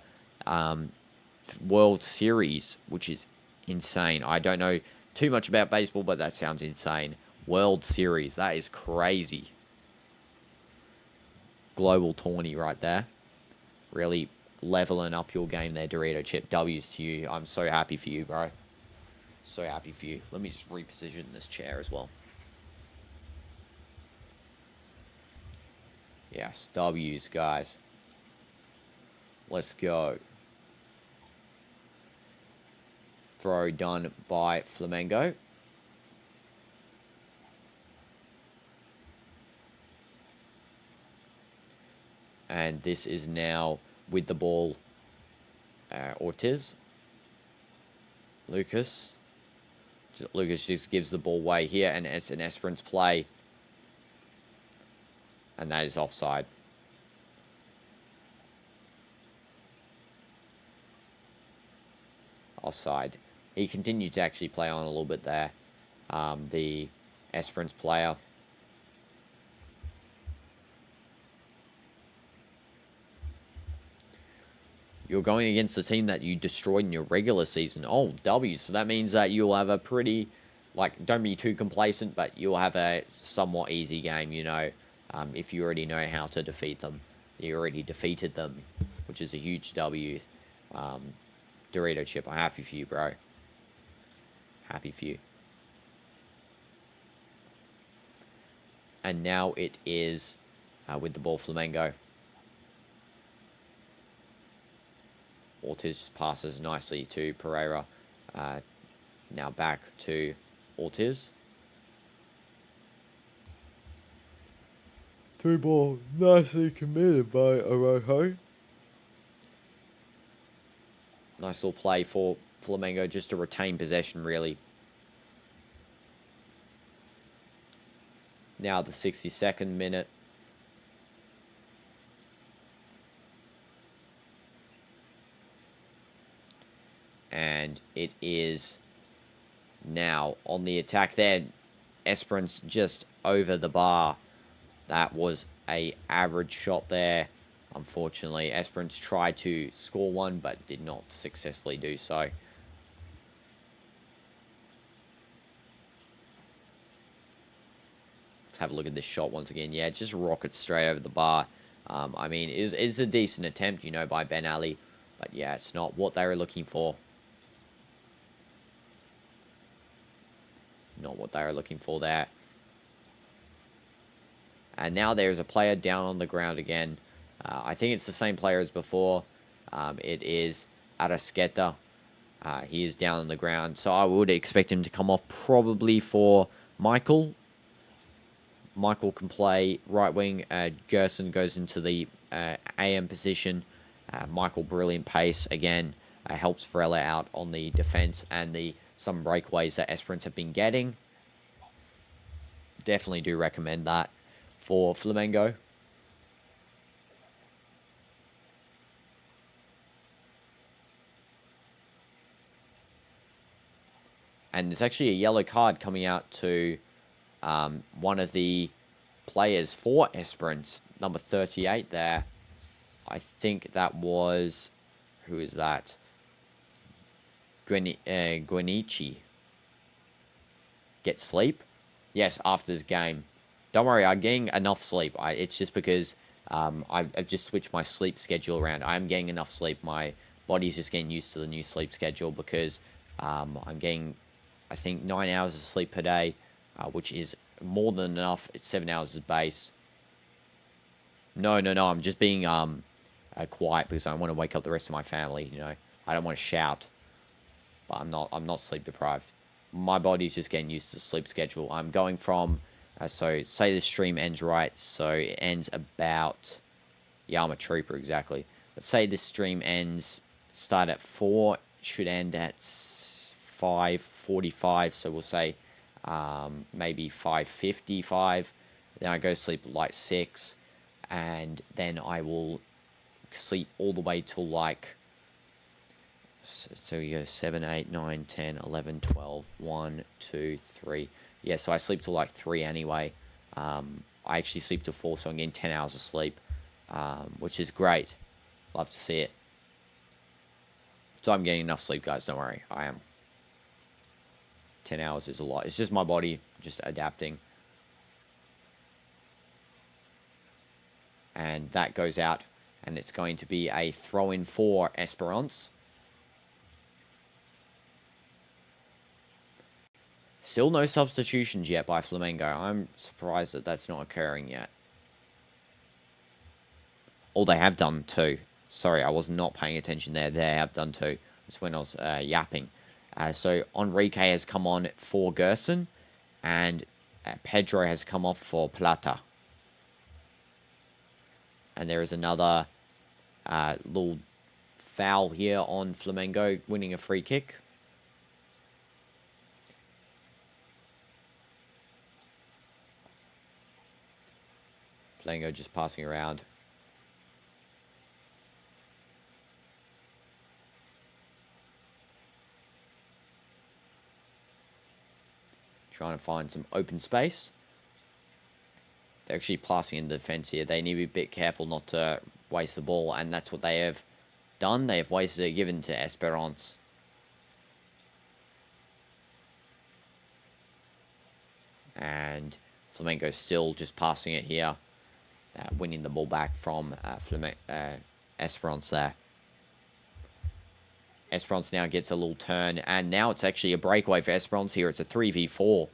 World Series, which is insane. I don't know too much about baseball, but that sounds insane. World Series, that is crazy. Global tourney right there. Really leveling up your game there, Dorito chip. W's to you. I'm so happy for you, bro. So happy for you. Let me just reposition this chair as well. Yes, W's, guys. Let's go. Throw done by Flamengo. And this is now with the ball, Ortiz. Lucas. Lucas just gives the ball away here, and it's an Espérance play. And that is offside. Offside. He continued to actually play on a little bit there. The Espérance player. You're going against the team that you destroyed in your regular season. Oh, W. So that means that you'll have a pretty, like, don't be too complacent, but you'll have a somewhat easy game, you know, if you already know how to defeat them. You already defeated them, which is a huge W. Dorito chip, I'm happy for you, bro. Happy for you. And now it is with the ball, Flamengo. Ortiz just passes nicely to Pereira. Now back to Ortiz. Through ball, nicely committed by Arojo. Nice little play for Flamengo just to retain possession, really. Now the 62nd minute. And it is now on the attack there. Espérance just over the bar. That was a average shot there. Unfortunately, Espérance tried to score one, but did not successfully do so. Let's have a look at this shot once again. Yeah, just rockets straight over the bar. I mean, is a decent attempt, you know, by Ben Ali. But yeah, it's not what they were looking for. Not what they were looking for there. And now there's a player down on the ground again. I think it's the same player as before. It is Arrasqueta. He is down on the ground, so I would expect him to come off probably for Michael. Michael can play right wing. Gerson goes into the AM position. Michael, brilliant pace. Again, helps Varela out on the defense and some breakaways that Espérance have been getting. Definitely do recommend that for Flamengo. And there's actually a yellow card coming out to one of the players for Espérance, number 38 there. I think that was... Who is that? Guinichi. Get sleep? Yes, after this game. Don't worry, I'm getting enough sleep. It's just because I've just switched my sleep schedule around. I'm getting enough sleep. My body's just getting used to the new sleep schedule because I'm getting, I think, 9 hours of sleep per day, which is more than enough. It's 7 hours as base. No, I'm just being quiet because I want to wake up the rest of my family, you know. I don't want to shout, but I'm not sleep deprived. My body's just getting used to the sleep schedule. I'm going from, so say the stream ends right, so it ends about, yeah, I'm a trooper, exactly. But say this stream ends, start at 4, should end at 5:45, so we'll say maybe 5:55. Then I go sleep like 6, and then I will sleep all the way till like, so you go 7, 8, 9, 10, 11, 12, 1, 2, 3. Yeah, so I sleep till like 3 anyway. I actually sleep till 4, so I'm getting 10 hours of sleep, which is great. Love to see it. So I'm getting enough sleep, guys. Don't worry. I am. 10 hours is a lot. It's just my body just adapting. And that goes out, and it's going to be a throw-in for Espérance. Still no substitutions yet by Flamengo. I'm surprised that that's not occurring yet. Oh, they have done too. Sorry, I was not paying attention there. They have done too. That's when I was yapping. So Enrique has come on for Gerson, and Pedro has come off for Plata. And there is another little foul here on Flamengo, winning a free kick. Flamengo just passing around. Trying to find some open space. They're actually passing in the defense here. They need to be a bit careful not to waste the ball, and that's what they have done. They have wasted it, given to Espérance. And Flamengo still just passing it here, winning the ball back from Espérance there. Espérance now gets a little turn, and now it's actually a breakaway for Espérance here. It's a 3v4.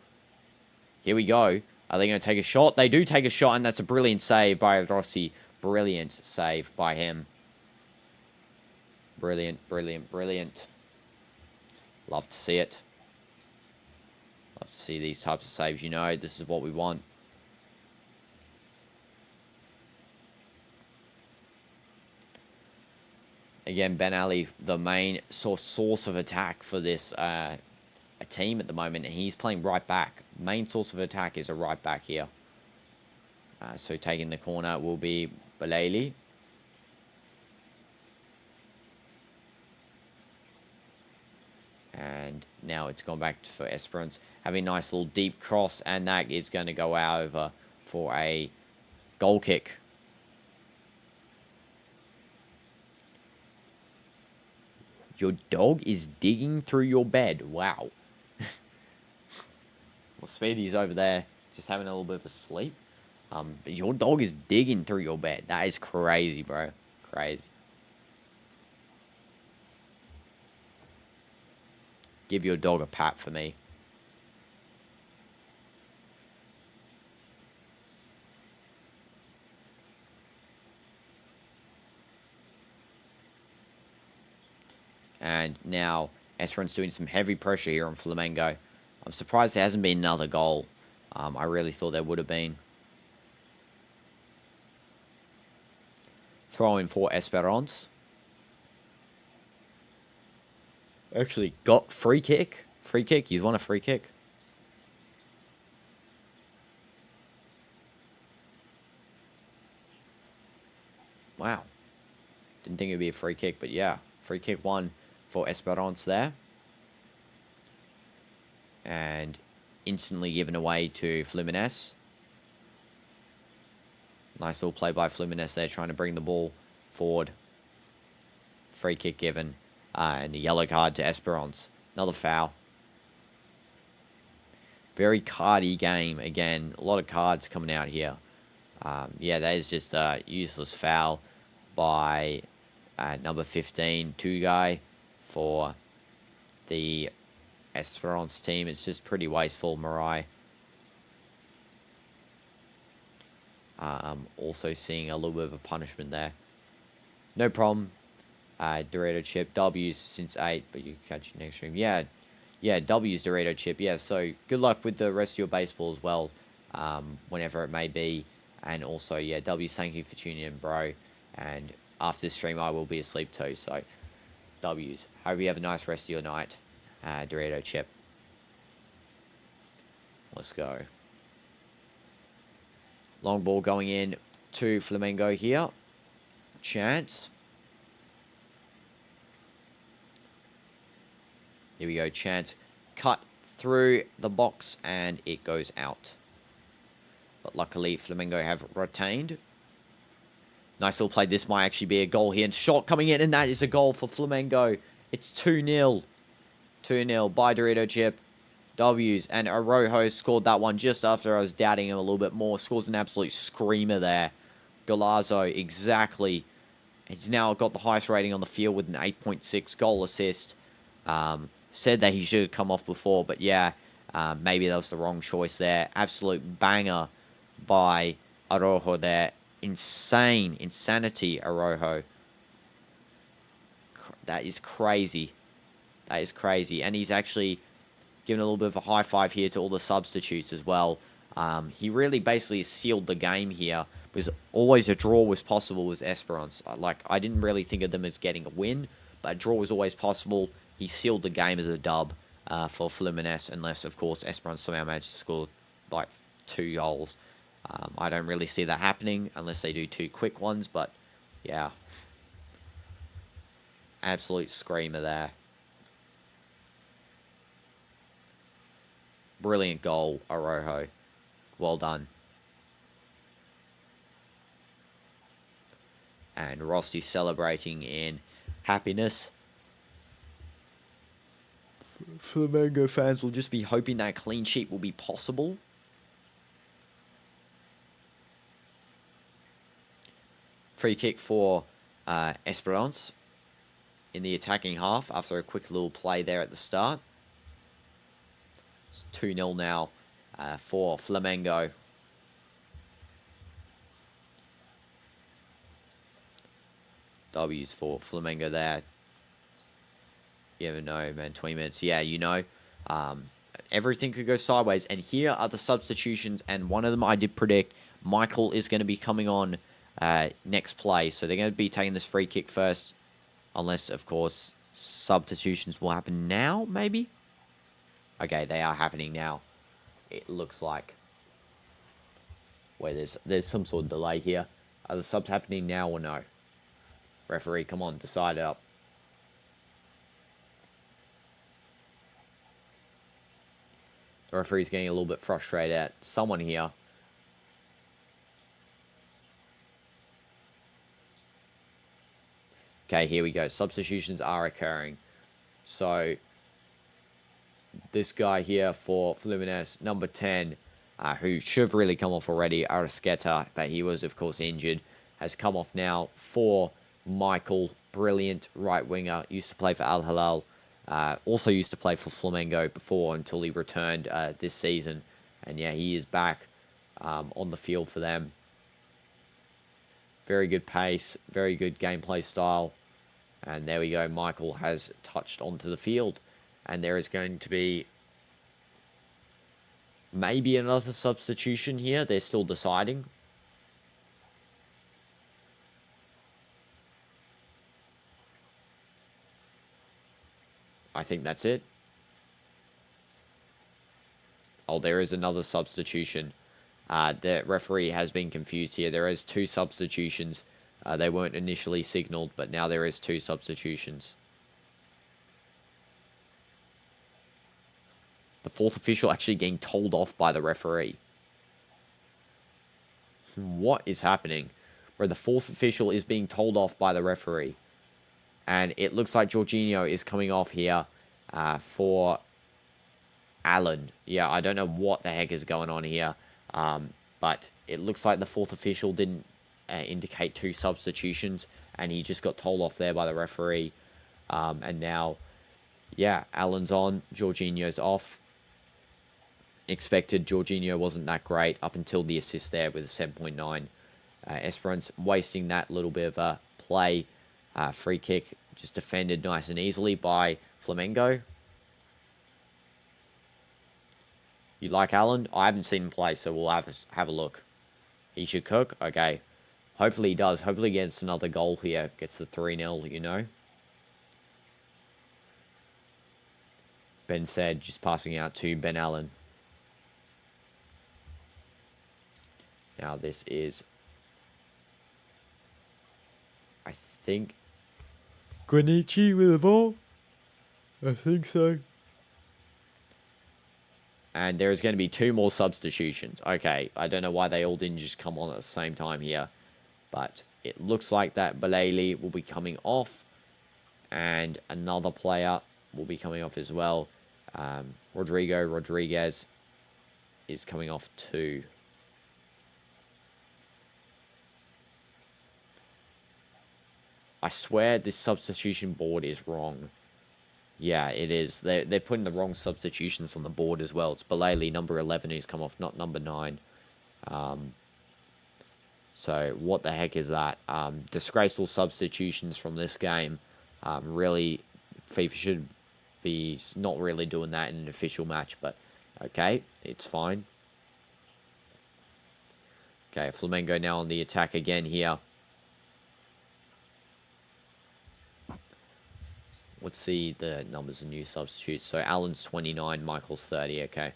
Here we go. Are they going to take a shot? They do take a shot, and that's a brilliant save by Rossi. Brilliant save by him. Brilliant, brilliant, brilliant. Love to see it. Love to see these types of saves. You know, this is what we want. Again, Ben Ali, the main source of attack for this team at the moment, and he's playing right back. Main source of attack is a right back here. So taking the corner will be Baleli. And now it's gone back for Espérance. Having a nice little deep cross, and that is going to go out over for a goal kick. Your dog is digging through your bed. Wow. Well, Speedy's over there just having a little bit of a sleep. But your dog is digging through your bed. That is crazy, bro. Crazy. Give your dog a pat for me. And now Esperance doing some heavy pressure here on Flamengo. I'm surprised there hasn't been another goal. I really thought there would have been. Throw in for Espérance. Actually got free kick. Free kick. He's won a free kick. Wow. Didn't think it would be a free kick, but yeah. Free kick one for Espérance there. And instantly given away to Fluminense. Nice little play by Fluminense there, trying to bring the ball forward. Free kick given. And a yellow card to Espérance. Another foul. Very cardy game again. A lot of cards coming out here. Yeah, that is just a useless foul by number 15, Tugai, for the Espérance team. It's just pretty wasteful, Marai. Also seeing a little bit of a punishment there. No problem. Dorito chip. W's since 8, but you catch it next stream. Yeah, W's Dorito chip. Yeah, so good luck with the rest of your baseball as well, whenever it may be. And also, yeah, W's, thank you for tuning in, bro. And after this stream, I will be asleep too, so W's. Hope you have a nice rest of your night. Dorito chip. Let's go. Long ball going in to Flamengo here. Chance. Here we go, chance. Cut through the box and it goes out. But luckily, Flamengo have retained. Nice little play. This might actually be a goal here. And shot coming in, and that is a goal for Flamengo. It's 2-0. 2-0 by Dorito Chip. W's. And Araujo scored that one just after I was doubting him a little bit more. Scores an absolute screamer there. Galazzo, exactly. He's now got the highest rating on the field with an 8.6 goal assist. Said that he should have come off before, but yeah, maybe that was the wrong choice there. Absolute banger by Araujo there. Insanity, Araujo. That is crazy. That is crazy. And he's actually given a little bit of a high five here to all the substitutes as well. He really basically sealed the game here. Because always a draw was possible with Espérance. Like, I didn't really think of them as getting a win, but a draw was always possible. He sealed the game as a dub for Fluminense, unless, of course, Espérance somehow managed to score, like, 2 goals. I don't really see that happening unless they do 2 quick ones, but, yeah. Absolute screamer there. Brilliant goal, Araujo. Well done. And Rossi celebrating in happiness. Flamengo fans will just be hoping that a clean sheet will be possible. Free kick for Espérance in the attacking half after a quick little play there at the start. It's 2-0 now for Flamengo. W's for Flamengo there. You never know, man. 20 minutes. Yeah, you know. Everything could go sideways. And here are the substitutions. And one of them I did predict. Michael is going to be coming on next play. So they're going to be taking this free kick first. Unless, of course, substitutions will happen now, maybe? Okay, they are happening now. It looks like. Wait, there's some sort of delay here. Are the subs happening now or no? Referee, come on, decide up. The referee's getting a little bit frustrated at someone here. Okay, here we go. Substitutions are occurring. So, this guy here for Fluminense, number 10, who should have really come off already, Arrasqueta, but he was, of course, injured, has come off now for Michael. Brilliant right winger. Used to play for Al Hilal. Also used to play for Flamengo before until he returned this season. And yeah, he is back on the field for them. Very good pace. Very good gameplay style. And there we go. Michael has touched onto the field. And there is going to be maybe another substitution here. They're still deciding. I think that's it. Oh, there is another substitution. The referee has been confused here. There is 2 substitutions. They weren't initially signaled, but now there is 2 substitutions. The 4th official actually getting told off by the referee. What is happening? Where the 4th official is being told off by the referee. And it looks like Jorginho is coming off here for Allen. Yeah, I don't know what the heck is going on here. But it looks like the 4th official didn't indicate 2 substitutions. And he just got told off there by the referee. And now, yeah, Allen's on. Jorginho's off. Expected. Jorginho wasn't that great up until the assist there with a 7.9. Espérance wasting that little bit of a play. Free kick just defended nice and easily by Flamengo. You like Allen? I haven't seen him play, so we'll have a look. He should cook? Okay. Hopefully he does. Hopefully he gets another goal here. Gets the 3-0, you know. Ben said, just passing out to Ben Allen. Now this is, I think, Granichi with the ball. I think so. And there is going to be 2 more substitutions. Okay, I don't know why they all didn't just come on at the same time here. But it looks like that Baleli will be coming off. And another player will be coming off as well. Rodriguez is coming off too. I swear this substitution board is wrong. Yeah, it is. They're putting the wrong substitutions on the board as well. It's Baleli, number 11, who's come off, not number 9. So, what the heck is that? Disgraceful substitutions from this game. Really, FIFA should be not really doing that in an official match, but okay, it's fine. Okay, Flamengo now on the attack again here. Let's see the numbers of new substitutes. So Allen's 29, Michael's 30, okay.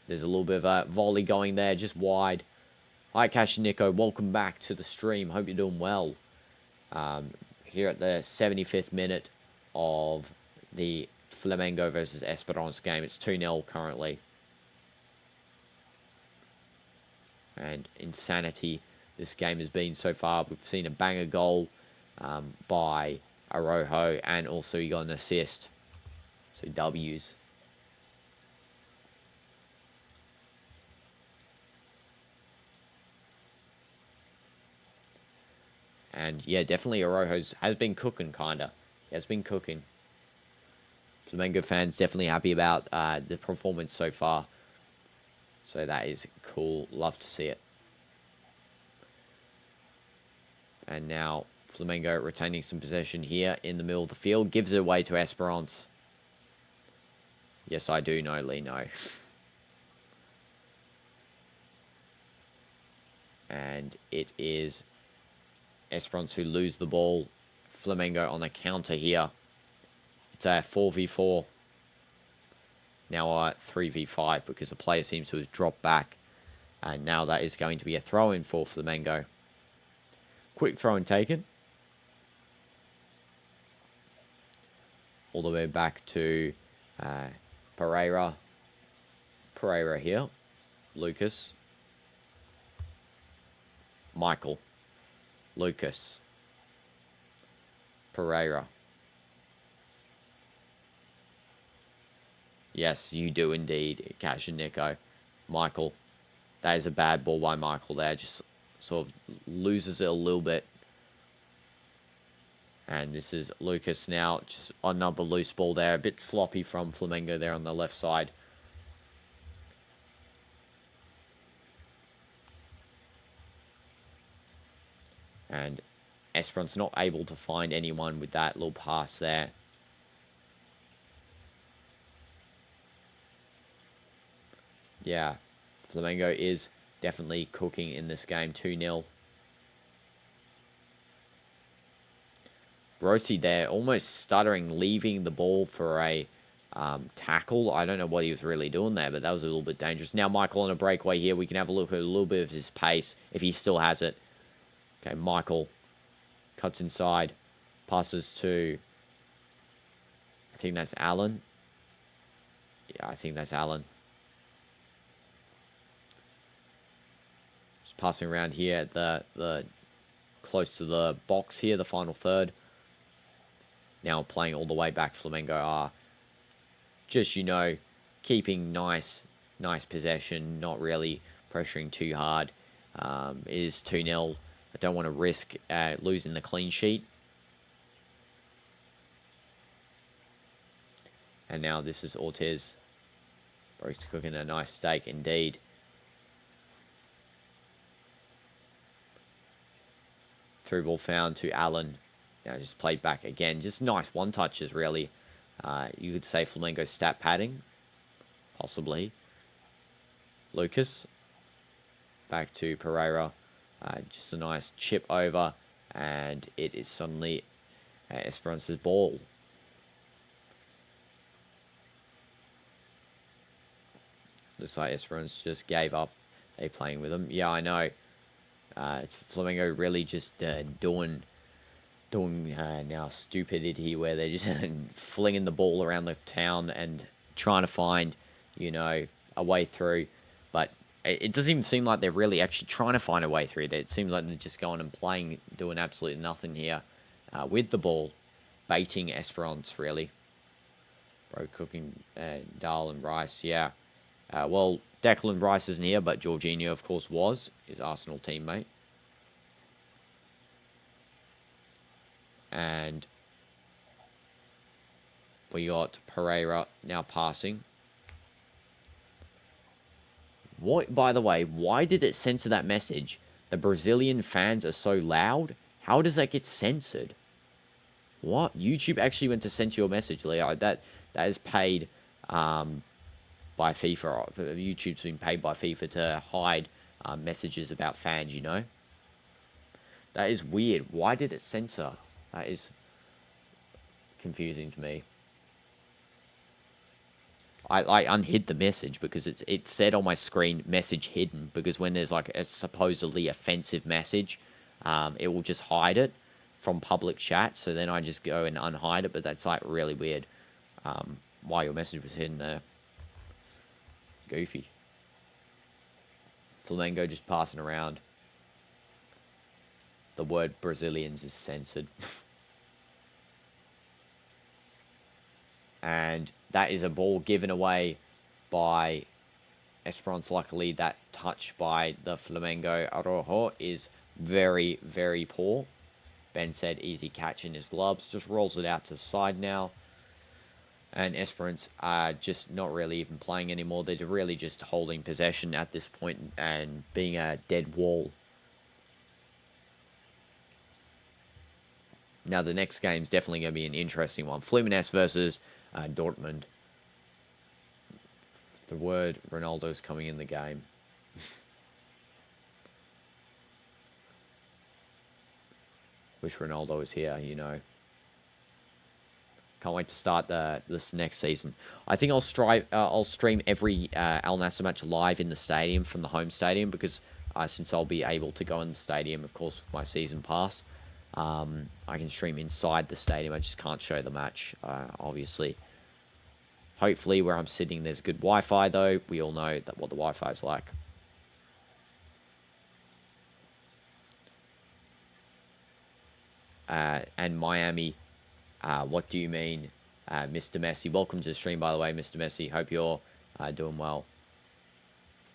There's a little bit of a volley going there, just wide. Hi, Cash and Nico, welcome back to the stream. Hope you're doing well. Here at the 75th minute of the Flamengo versus Espérance game. It's 2-0 currently. And insanity this game has been so far. We've seen a banger goal by Araujo, and also he got an assist. So W's. And yeah, definitely Araujo has been cooking, kinda. He has been cooking. Flamengo fans definitely happy about the performance so far. So that is cool. Love to see it. And now Flamengo retaining some possession here in the middle of the field. Gives it away to Espérance. Yes, I do know, Lino. And it is Espérance who lose the ball. Flamengo on the counter here. It's a 4v4. Now a 3v5 because the player seems to have dropped back. And now that is going to be a throw-in for Flamengo. Quick throw-in taken. All the way back to Pereira. Pereira here. Lucas. Michael. Lucas. Pereira. Yes, you do indeed, Cash and Nico. Michael. That is a bad ball by Michael there. Just sort of loses it a little bit. And this is Lucas now. Just another loose ball there. A bit sloppy from Flamengo there on the left side. And Espérance not able to find anyone with that little pass there. yeah, Flamengo is definitely cooking in this game. 2-0. Rossi there, almost stuttering, leaving the ball for a tackle. I don't know what he was really doing there, but that was a little bit dangerous. Now Michael on a breakaway here. We can have a look at a little bit of his pace, if he still has it. Okay, Michael cuts inside, passes to, I think that's Allen. Yeah, I think that's Allen. Just passing around here at the close to the box here, the final third. Now playing all the way back. Flamengo are just, keeping nice possession, not really pressuring too hard. It is 2-0. I don't want to risk losing the clean sheet. And now this is Ortiz. Bro's cooking a nice steak indeed. Through ball found to Allen. Now just played back again. Just nice one-touches, really. You could say Flamengo stat padding. Possibly. Lucas. Back to Pereira. Just a nice chip over. And it is suddenly Esperance's ball. Looks like Espérance just gave up. They playing with them. Yeah, I know. It's Flamengo really just doing now stupidity where they're just flinging the ball around the town and trying to find, a way through. But it doesn't even seem like they're really actually trying to find a way through. It seems like they're just going and playing, doing absolutely nothing here with the ball, baiting Espérance, really. Bro cooking dal and rice, yeah. Well, Declan Rice isn't here, but Jorginho, of course, was his Arsenal teammate. And we got Pereira now passing. What, by the way, why did it censor that message? The Brazilian fans are so loud. How does that get censored? What? YouTube actually went to censor your message, Leo. That is paid by FIFA. YouTube's been paid by FIFA to hide messages about fans, That is weird. Why did it censor? That is confusing to me. I unhid the message because it said on my screen message hidden, because when there's like a supposedly offensive message, it will just hide it from public chat. So then I just go and unhide it, but that's like really weird. Why your message was hidden there. Goofy. Flamengo just passing around. The word Brazilians is censored. And that is a ball given away by Espérance. Luckily, that touch by the Flamengo Araujo is very, very poor. Ben said easy catch in his gloves. Just rolls it out to the side now. And Espérance are just not really even playing anymore. They're really just holding possession at this point and being a dead wall. Now, the next game's definitely going to be an interesting one. Fluminense versus Dortmund. The word Ronaldo's coming in the game. Wish Ronaldo was here, Can't wait to start this next season. I think I'll stream every Al Nassr match live in the stadium from the home stadium, because since I'll be able to go in the stadium, of course, with my season pass, I can stream inside the stadium. I just can't show the match, obviously. Hopefully, where I'm sitting, there's good Wi-Fi, though. We all know what the Wi-Fi is like. And Miami, what do you mean, Mr. Messi? Welcome to the stream, by the way, Mr. Messi. Hope you're doing well.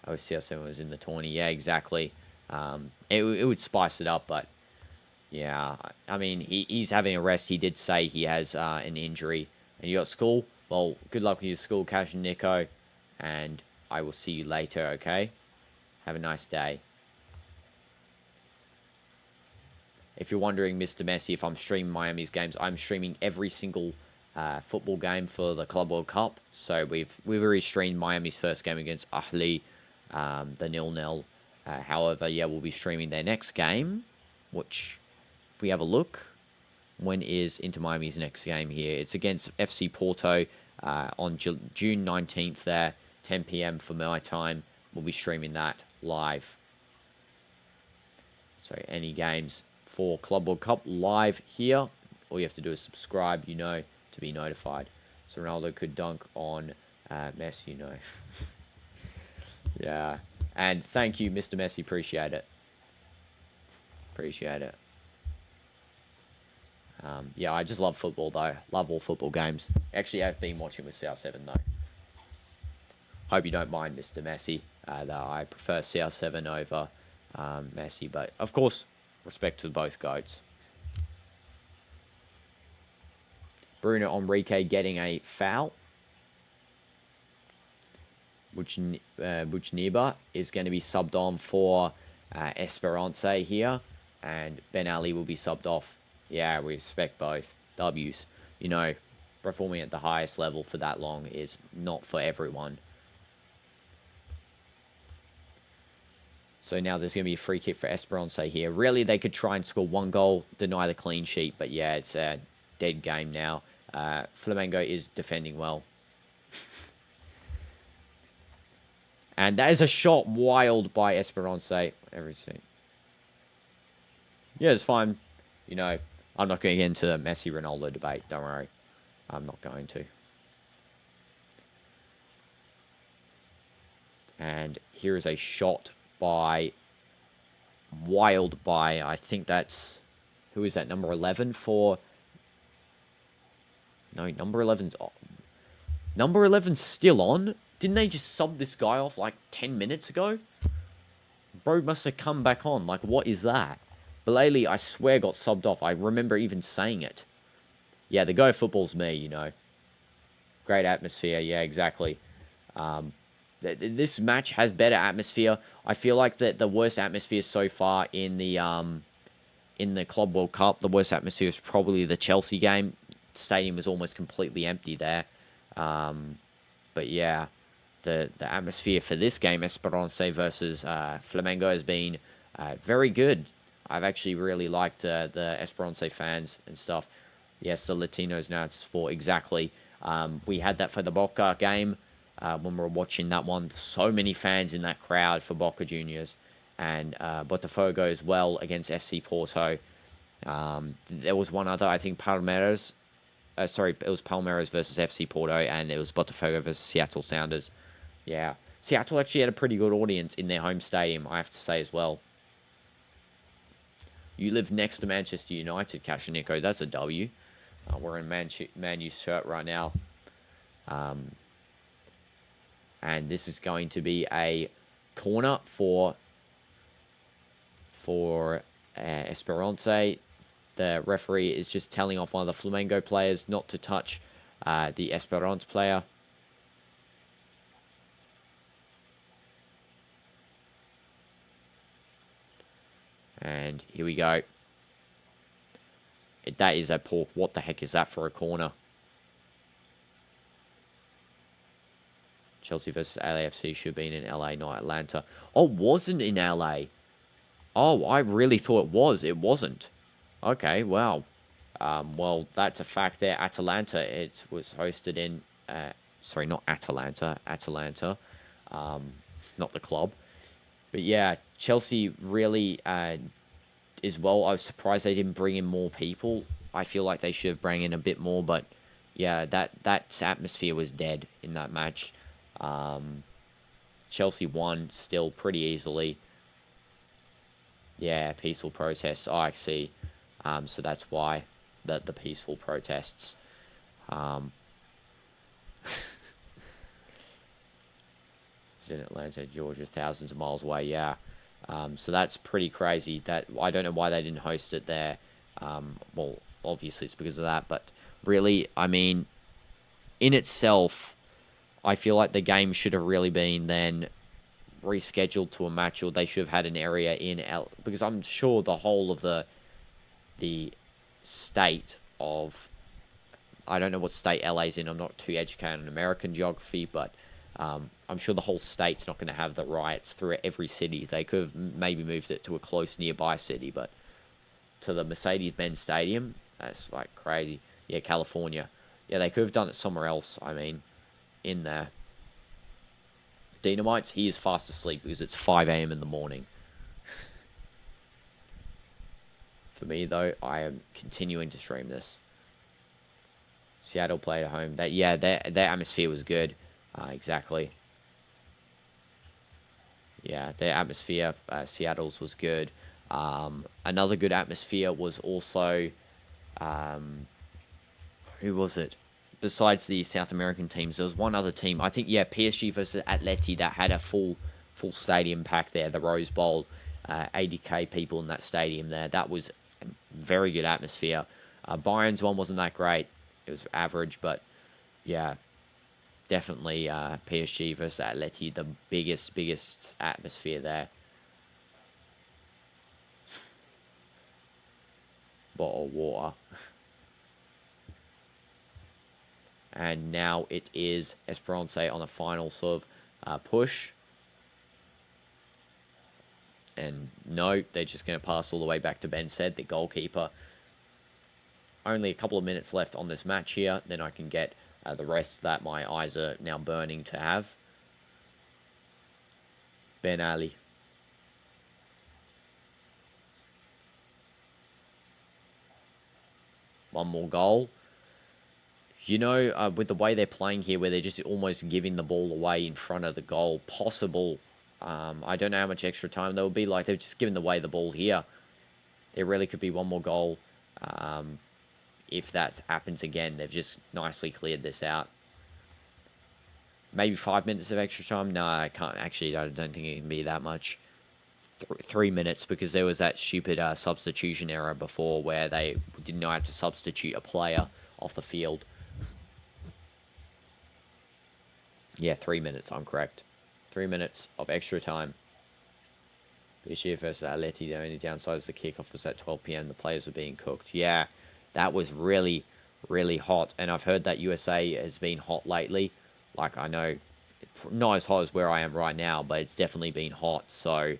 OCR7 was in the tourney. Yeah, exactly. It would spice it up, but yeah, I mean, he's having a rest. He did say he has an injury. And you got school? Well, good luck with your school, Cash and Nico. And I will see you later, okay? Have a nice day. If you're wondering, Mr. Messi, if I'm streaming Miami's games, I'm streaming every single football game for the Club World Cup. So we've already streamed Miami's first game against Ahly, the 0-0. However, yeah, we'll be streaming their next game, which, if we have a look, when is Inter Miami's next game here? It's against FC Porto on June 19th there, 10 p.m. for my time. We'll be streaming that live. So any games for Club World Cup live here, all you have to do is subscribe, to be notified. So Ronaldo could dunk on Messi, Yeah. And thank you, Mr. Messi. Appreciate it. Appreciate it. Yeah, I just love football, though. Love all football games. Actually, I've been watching with CR7, though. Hope you don't mind, Mr. Messi. I prefer CR7 over Messi. But, of course, respect to both GOATs. Bruno Henrique getting a foul. Buchniba is going to be subbed on for Espérance here. And Ben Ali will be subbed off. Yeah, we respect both W's. Performing at the highest level for that long is not for everyone. So now there's going to be a free kick for Espérance here. Really, they could try and score one goal, deny the clean sheet. But yeah, it's a dead game now. Flamengo is defending well. And that is a shot wild by Espérance. Everything. Yeah, it's fine. I'm not going to get into the Messi-Ronaldo debate. Don't worry. I'm not going to. And here is a shot by... Wild by... I think that's... Who is that? Number 11 for... No, number 11's... Number 11's still on? Didn't they just sub this guy off like 10 minutes ago? Bro must have come back on. Like, what is that? Belaley, I swear, got subbed off. I remember even saying it. Yeah, the Go Football's me, Great atmosphere. Yeah, exactly. This match has better atmosphere. I feel like the worst atmosphere so far in the Club World Cup, the worst atmosphere is probably the Chelsea game. Stadium was almost completely empty there. But yeah, the atmosphere for this game, Espérance versus Flamengo, has been very good. I've actually really liked the Espérance fans and stuff. Yes, the Latinos know how to support, exactly. We had that for the Boca game when we were watching that one. So many fans in that crowd for Boca Juniors. And Botafogo as well against FC Porto. There was one other, I think, Palmeiras. It was Palmeiras versus FC Porto, and it was Botafogo versus Seattle Sounders. Yeah. Seattle actually had a pretty good audience in their home stadium, I have to say as well. You live next to Manchester United, Kashiniko. That's a W. We're in Man U's shirt right now. And this is going to be a corner for Espérance. The referee is just telling off one of the Flamengo players not to touch the Espérance player. And here we go. That is a poor... What the heck is that for a corner? Chelsea versus LAFC should have been in LA, not Atlanta. Oh, wasn't in LA. Oh, I really thought it was. It wasn't. Okay, wow. Well, that's a fact there. Atalanta, it was hosted in... sorry, not Atalanta. Atalanta. Not the club. But yeah, Chelsea really... as well, I was surprised they didn't bring in more people. I feel like they should have brought in a bit more, but yeah, that atmosphere was dead in that match. Chelsea won still pretty easily. Yeah, peaceful protests. Oh, I see. So that's why the peaceful protests. It's in Atlanta, Georgia, thousands of miles away. Yeah. So that's pretty crazy. That I don't know why they didn't host it there. Well, obviously it's because of that, but really, I mean, in itself, I feel like the game should have really been then rescheduled to a match, or they should have had an area in because I'm sure the whole of the state of I don't know what state LA's in. I'm not too educated on American geography, but I'm sure the whole state's not going to have the riots through every city. They could have maybe moved it to a close nearby city, but to the Mercedes-Benz Stadium, that's like crazy. Yeah, California. Yeah, they could have done it somewhere else, I mean, in there. Dynamites, he is fast asleep because it's 5 a.m. in the morning. For me, though, I am continuing to stream this. Seattle played at home. Their atmosphere was good. Exactly. Yeah, their atmosphere, Seattle's was good. Another good atmosphere was also, who was it? Besides the South American teams, there was one other team. I think, yeah, PSG versus Atleti that had a full stadium pack there. The Rose Bowl, 80k people in that stadium there. That was a very good atmosphere. Bayern's one wasn't that great. It was average, but yeah, definitely PSG versus Atleti, the biggest atmosphere there. Bottle of water. And now it is Espérance on a final sort of push. And no, they're just going to pass all the way back to Ben said, the goalkeeper. Only a couple of minutes left on this match here. Then I can get the rest that my eyes are now burning to have. Ben Ali. One more goal. You know, with the way they're playing here, where they're just almost giving the ball away in front of the goal, possible. I don't know how much extra time there will be. Like, they're just giving away the ball here. There really could be one more goal. If that happens again, they've just nicely cleared this out. Maybe 5 minutes of extra time? No, I can't. Actually, I don't think it can be that much. 3 minutes, because there was that stupid substitution error before where they didn't know how to substitute a player off the field. Yeah, 3 minutes, I'm correct. 3 minutes of extra time. PSG versus Atleti, the only downside is the kickoff was at 12 p.m. The players were being cooked. Yeah, that was really, really hot. And I've heard that USA has been hot lately. Like, I know, not as hot as where I am right now, but it's definitely been hot. So,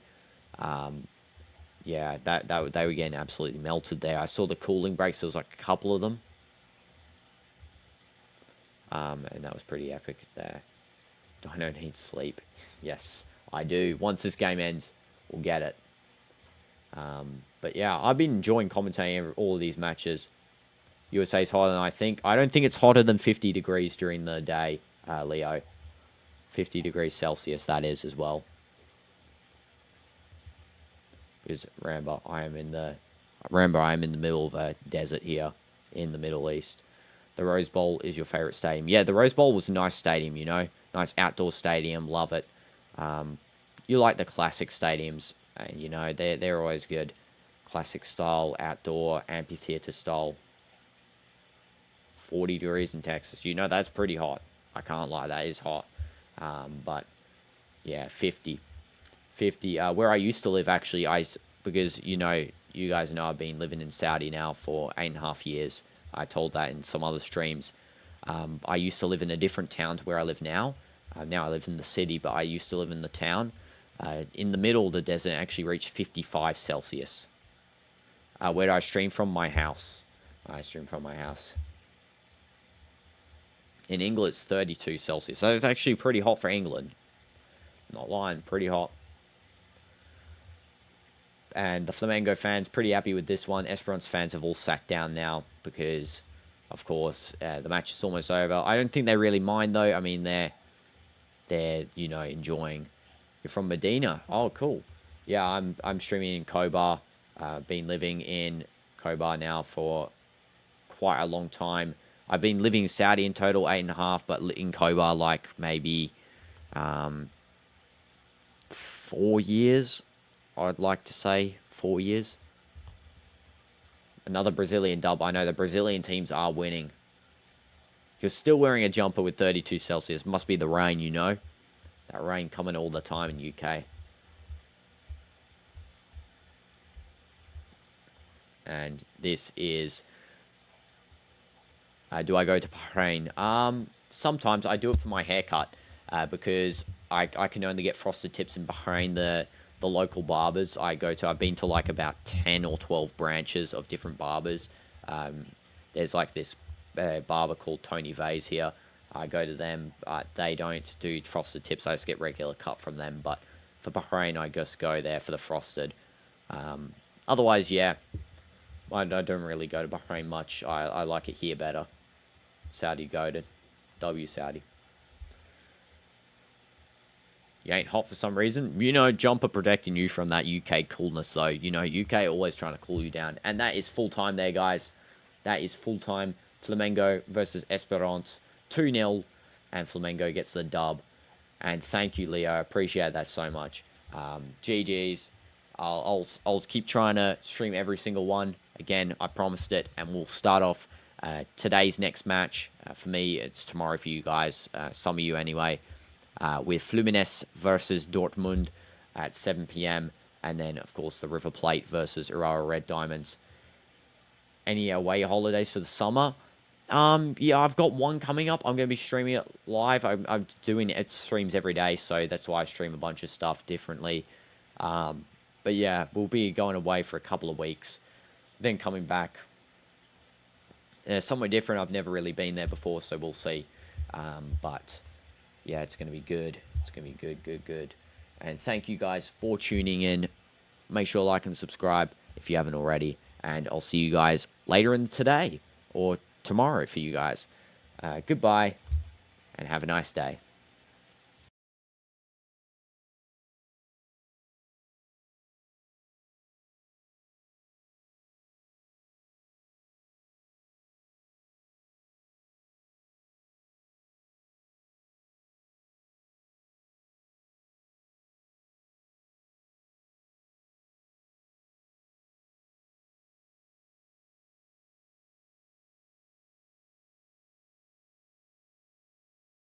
yeah, they were getting absolutely melted there. I saw the cooling breaks. There was like a couple of them. And that was pretty epic there. I don't need sleep. Yes, I do. Once this game ends, we'll get it. But yeah, I've been enjoying commentating all of these matches. USA's hotter than I think. I don't think it's hotter than 50 degrees during the day, Leo. 50 degrees Celsius, that is, as well. Because remember, I am in the middle of a desert here in the Middle East. The Rose Bowl is your favorite stadium. Yeah, the Rose Bowl was a nice stadium, you know. Nice outdoor stadium. Love it. You like the classic stadiums. And, you know, they're always good. Classic style, outdoor, amphitheater style. 40 degrees in Texas. You know, that's pretty hot. I can't lie. That is hot. But, yeah, 50. 50. Where I used to live, actually, because, you know, you guys know I've been living in Saudi now for 8.5 years. I told that in some other streams. I used to live in a different town to where I live now. Now I live in the city, but I used to live in the town. In the middle of the desert, it actually reached 55 Celsius. Where do I stream from? My house. I stream from my house. In England, it's 32 Celsius. So it's actually pretty hot for England. Not lying, pretty hot. And the Flamengo fans, pretty happy with this one. Espérance fans have all sat down now because, of course, the match is almost over. I don't think they really mind, though. I mean, they're you know, enjoying. You're from Medina. Oh, cool. Yeah, I'm streaming in Kobar. Been living in Kobar now for quite a long time. I've been living in Saudi in total 8.5, but in Kobar like maybe 4 years. I'd like to say 4 years. Another Brazilian dub. I know the Brazilian teams are winning. You're still wearing a jumper with 32 Celsius. Must be the rain, you know. That rain coming all the time in UK. And this is Do I go to Bahrain? Sometimes I do it for my haircut because I can only get frosted tips in Bahrain. The local barbers I go to, I've been to like about 10 or 12 branches of different barbers. There's like this barber called Tony Vase here. I go to them. They don't do frosted tips. I just get regular cut from them. But for Bahrain, I just go there for the frosted. Otherwise, yeah, I don't really go to Bahrain much. I like it here better. Saudi goated. W Saudi. You ain't hot for some reason. You know, jumper protecting you from that UK coolness, though. You know, UK always trying to cool you down. And that is full time there, guys. That is full time. Flamengo versus Espérance. 2-0. And Flamengo gets the dub. And thank you, Leo. I appreciate that so much. GG's. I'll keep trying to stream every single one. Again, I promised it. And we'll start off today's next match. For me, it's tomorrow for you guys. Some of you anyway. With Fluminense versus Dortmund at 7 p.m. And then, of course, the River Plate versus Urawa Red Diamonds. Any away holidays for the summer? Yeah, I've got one coming up. I'm going to be streaming it live. I'm doing it streams every day, so that's why I stream a bunch of stuff differently. But yeah, we'll be going away for a couple of weeks. Then coming back. Somewhere different. I've never really been there before, so we'll see. But yeah, it's going to be good. It's going to be good. And thank you guys for tuning in. Make sure to like and subscribe if you haven't already. And I'll see you guys later in today or tomorrow for you guys. Goodbye and have a nice day.